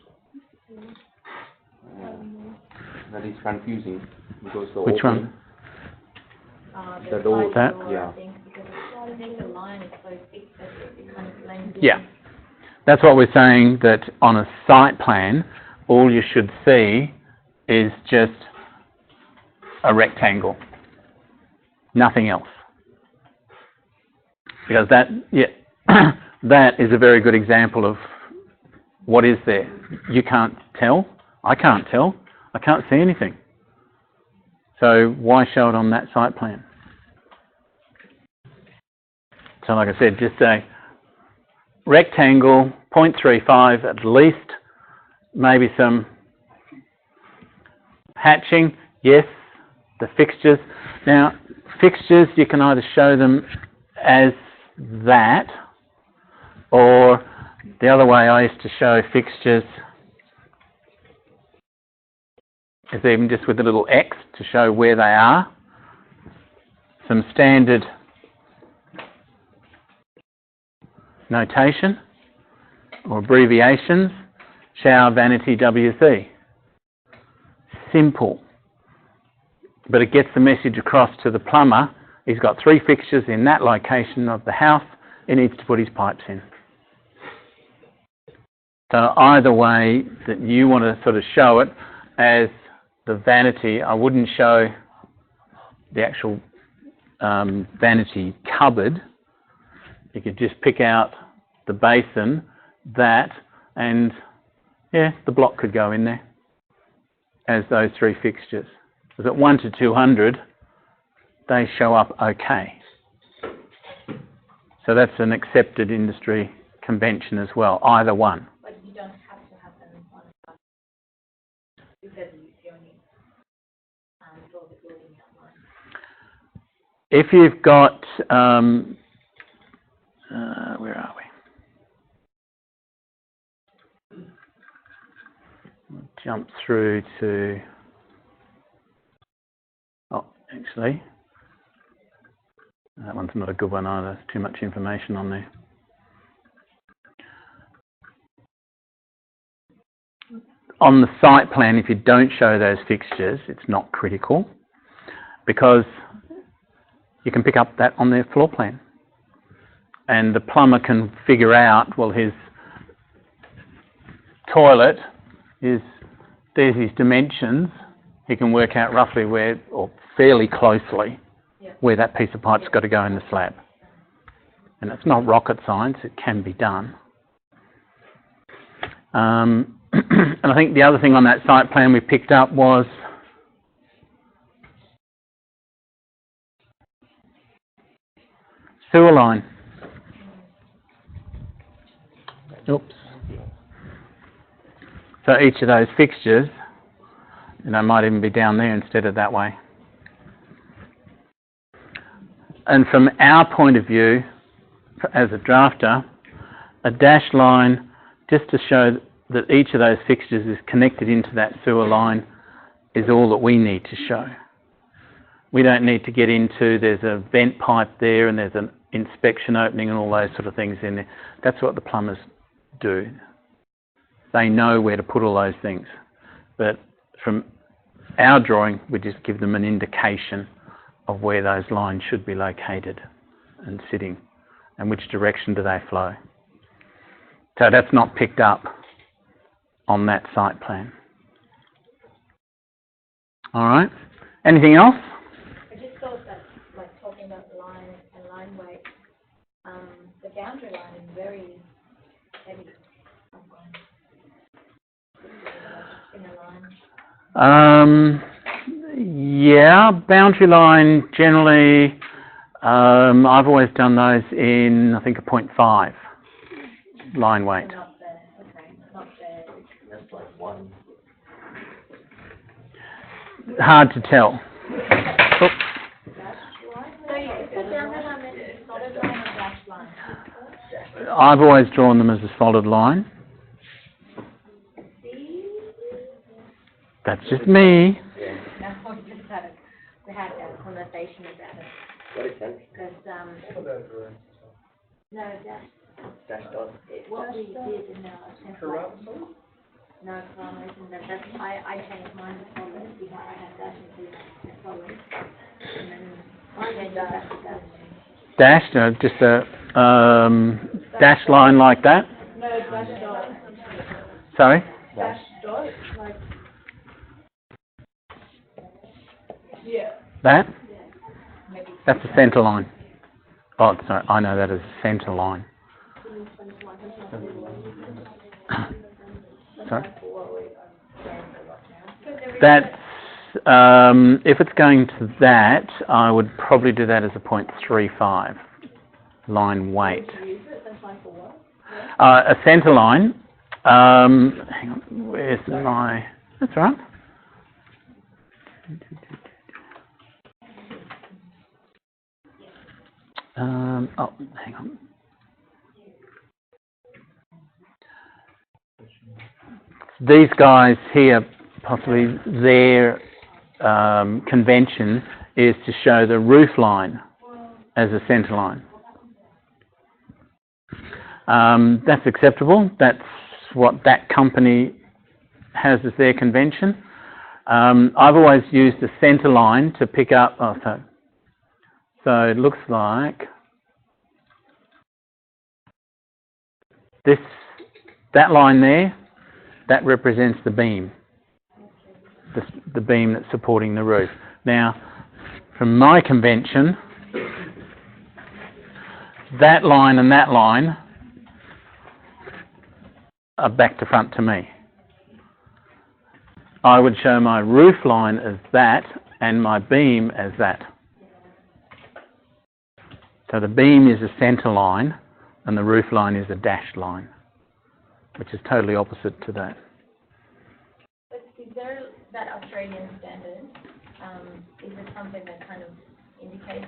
that is confusing because the Which opening, one? the door, that? yeah. I think, because I think the line is so thick that it kind of blends in. Yeah. That's what we're saying, that on a site plan, all you should see is just a rectangle. Nothing else. Because that is a very good example of what is there. You can't tell. I can't tell. I can't see anything. So why show it on that site plan? So like I said, just say rectangle, 0.35 at least, maybe some hatching, yes, the fixtures. Now, fixtures, you can either show them as that, or the other way I used to show fixtures is even just with a little X to show where they are. Some standard notation or abbreviations, shower, vanity, WC. Simple. But it gets the message across to the plumber. He's got 3 fixtures in that location of the house. He needs to put his pipes in. So either way that you want to sort of show it as the vanity, I wouldn't show the actual vanity cupboard. You could just pick out the basin, that, and yeah, the block could go in there as those 3 fixtures. Because at 1 to 200, they show up okay. So that's an accepted industry convention as well, either one. But you don't have to have them on a site. You said you only draw the building outline. If you've got, where are we? We'll jump through to, actually, that one's not a good one either. There's too much information on there. On the site plan, if you don't show those fixtures, it's not critical because you can pick up that on their floor plan. And the plumber can figure out, well, his toilet there's his dimensions. He can work out roughly where, or fairly closely, Yeah. where that piece of pipe's got to go in the slab. And it's not rocket science, it can be done. And I think the other thing on that site plan we picked up was sewer line. Oops. So each of those fixtures, might even be down there instead of that way. And from our point of view, as a drafter, a dashed line, just to show that each of those fixtures is connected into that sewer line, is all that we need to show. We don't need to get into, there's a vent pipe there and there's an inspection opening and all those sort of things in there. That's what the plumbers do. They know where to put all those things. But from our drawing, we just give them an indication of where those lines should be located and sitting and which direction do they flow. So that's not picked up on that site plan. All right. Anything else? I just thought that, like, talking about line and line weight, the boundary line is very heavy. In a line. Yeah, boundary line generally, I've always done those in, I think, a 0.5 line weight. Not there, okay, not there. That's like one. Hard to tell. Oops. So you put the boundary line as a solid line or dashed line? I've always drawn them as a solid line. That's just me. No, we had a conversation about it. What is that? Because, no, Dash dot. what we did in our template. No, I changed mine to solid because I had dash and solid. And then I changed that to dash. Dash, just a dash line like that. No, dash dot. Sorry? Dash dot, like. Yeah. That? That's a centre line. Oh, sorry, I know that as a centre line. Sorry? That's, if it's going to that, I would probably do that as a 0.35 line weight. A centre line, hang on, where's my, that's right. Oh, hang on. These guys here, possibly their convention is to show the roof line as a centre line. That's acceptable. That's what that company has as their convention. I've always used the centre line to pick up, so it looks like that line there, that represents the beam, the beam that's supporting the roof. Now, from my convention, that line and that line are back to front to me. I would show my roof line as that and my beam as that. So the beam is a centre line and the roof line is a dashed line, which is totally opposite to that. But is there that Australian standard? Is it something that kind of indicates?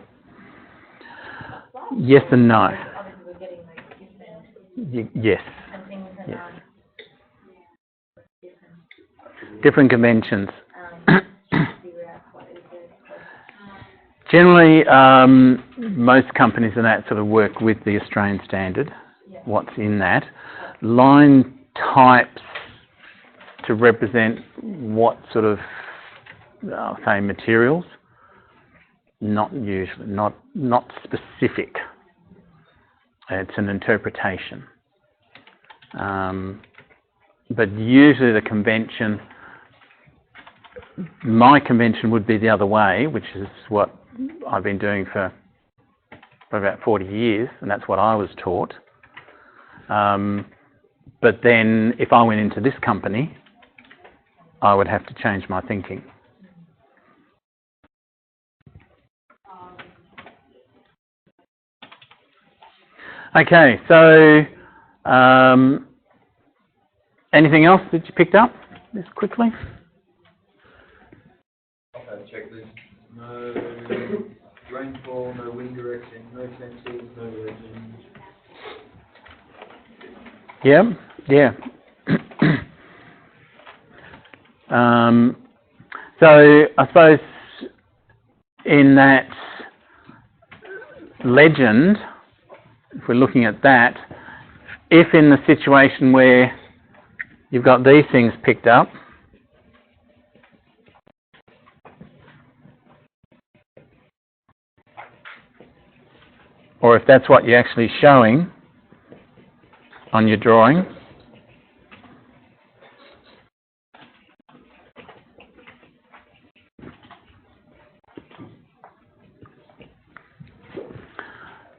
Yes and no. Obviously, we're getting like different Yes. and things that Yes. are different. Different conventions. Figure out what is it. Generally, most companies in that sort of work with the Australian standard, what's in that. Line types to represent what sort of, say, materials, not usually, not specific. It's an interpretation. But usually the convention, my convention would be the other way, which is what I've been doing for about 40 years, and that's what I was taught. But then if I went into this company, I would have to change my thinking. Okay, so anything else that you picked up just quickly? Checklist. No rainfall, no wind direction, no sensors, no legend. Yeah. So I suppose in that legend, if we're looking at that, if in the situation where you've got these things picked up, or if that's what you're actually showing on your drawing,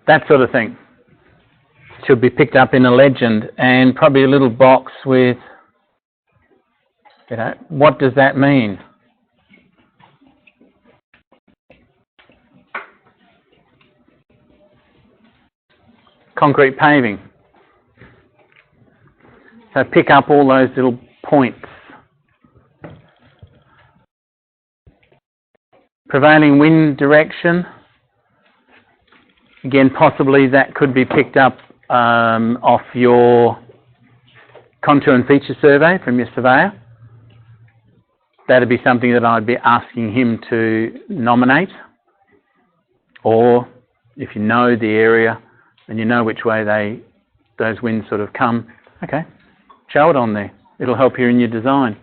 that sort of thing should be picked up in a legend, and probably a little box with, what does that mean? Concrete paving. So pick up all those little points. Prevailing wind direction. Again, possibly that could be picked up off your contour and feature survey from your surveyor. That'd be something that I'd be asking him to nominate. Or if you know the area and you know which way those winds sort of come, okay, show it on there. It'll help you in your design.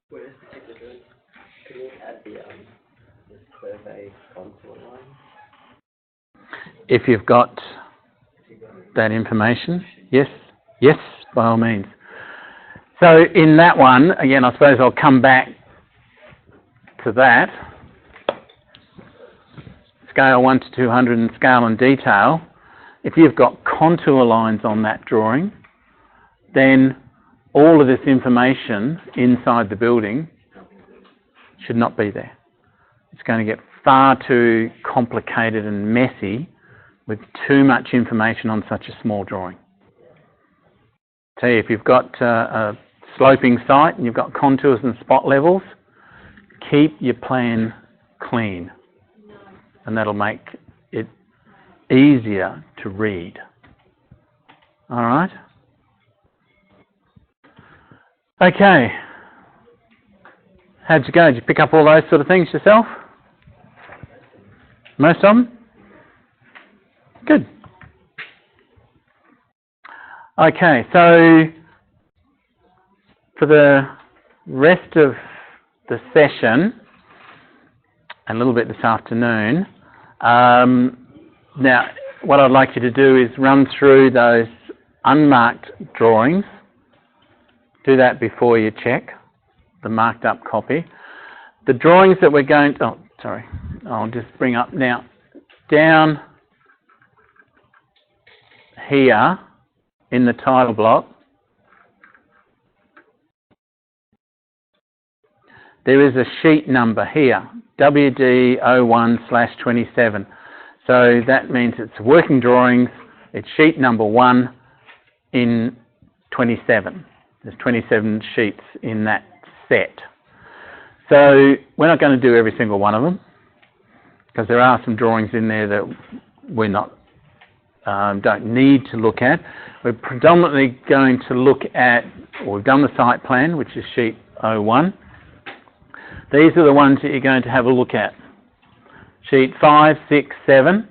Where is the particular? Can you add the survey contour line? If you've got that information, yes, by all means. So in that one, again, I suppose I'll come back to that. Scale 1 to 200 and scale and detail. If you've got contour lines on that drawing, then all of this information inside the building should not be there. It's going to get far too complicated and messy with too much information on such a small drawing. Tell you, if you've got a sloping site and you've got contours and spot levels, keep your plan clean, and that'll make it easier to read. All right? Okay. How'd you go? Did you pick up all those sort of things yourself? Most of them? Good. Okay, so for the rest of the session, and a little bit this afternoon, now what I'd like you to do is run through those unmarked drawings. Do that before you check the marked up copy. The drawings that we're going to, I'll just bring up now, down here in the title block, there is a sheet number here, WD01/27. So that means it's working drawings, it's sheet number 1 in 27. There's 27 sheets in that set. So we're not going to do every single one of them, because there are some drawings in there that we're not don't need to look at. We're predominantly going to look at, or we've done the site plan, which is sheet 01. These are the ones that you're going to have a look at. Sheet 5, 6, 7,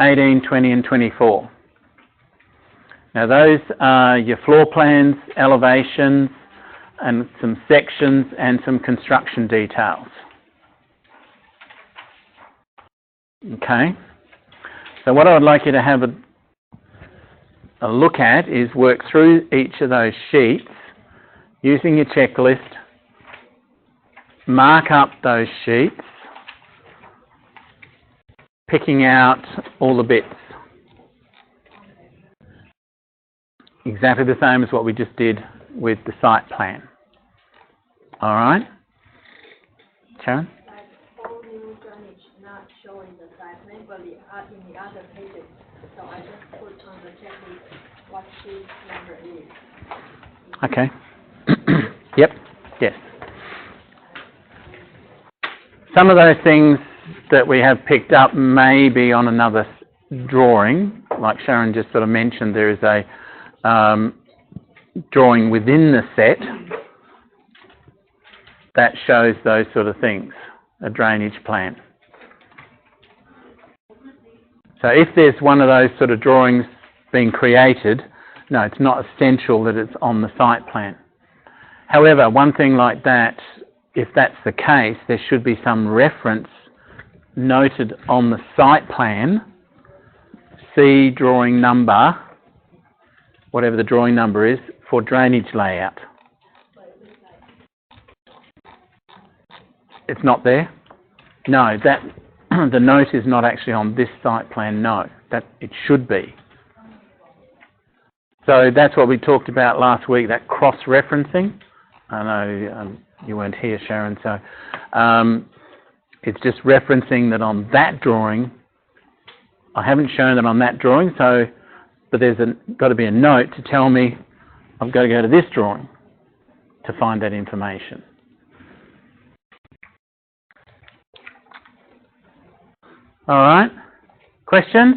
18, 20 and 24. Now those are your floor plans, elevations, and some sections and some construction details. Okay. So what I would like you to have a look at is work through each of those sheets using your checklist, mark up those sheets, picking out all the bits. Exactly the same as what we just did with the site plan. All right? Sharon? Like all new drainage not showing the site plan, but in the other pages. So I just put on the checklist what sheet number is. Okay. Yep. Yes. Some of those things that we have picked up may be on another drawing, like Sharon just sort of mentioned. There is a drawing within the set that shows those sort of things, a drainage plan. So if there's one of those sort of drawings being created, no, it's not essential that it's on the site plan. However, one thing like that, if that's the case, there should be some reference noted on the site plan, see drawing number, whatever the drawing number is, for drainage layout. It's not there? No, that the note is not actually on this site plan, no. That it should be. So that's what we talked about last week, that cross-referencing. I know you weren't here, Sharon, so it's just referencing that on that drawing. I haven't shown it on that drawing, so but there's got to be a note to tell me I've got to go to this drawing to find that information. All right. Questions?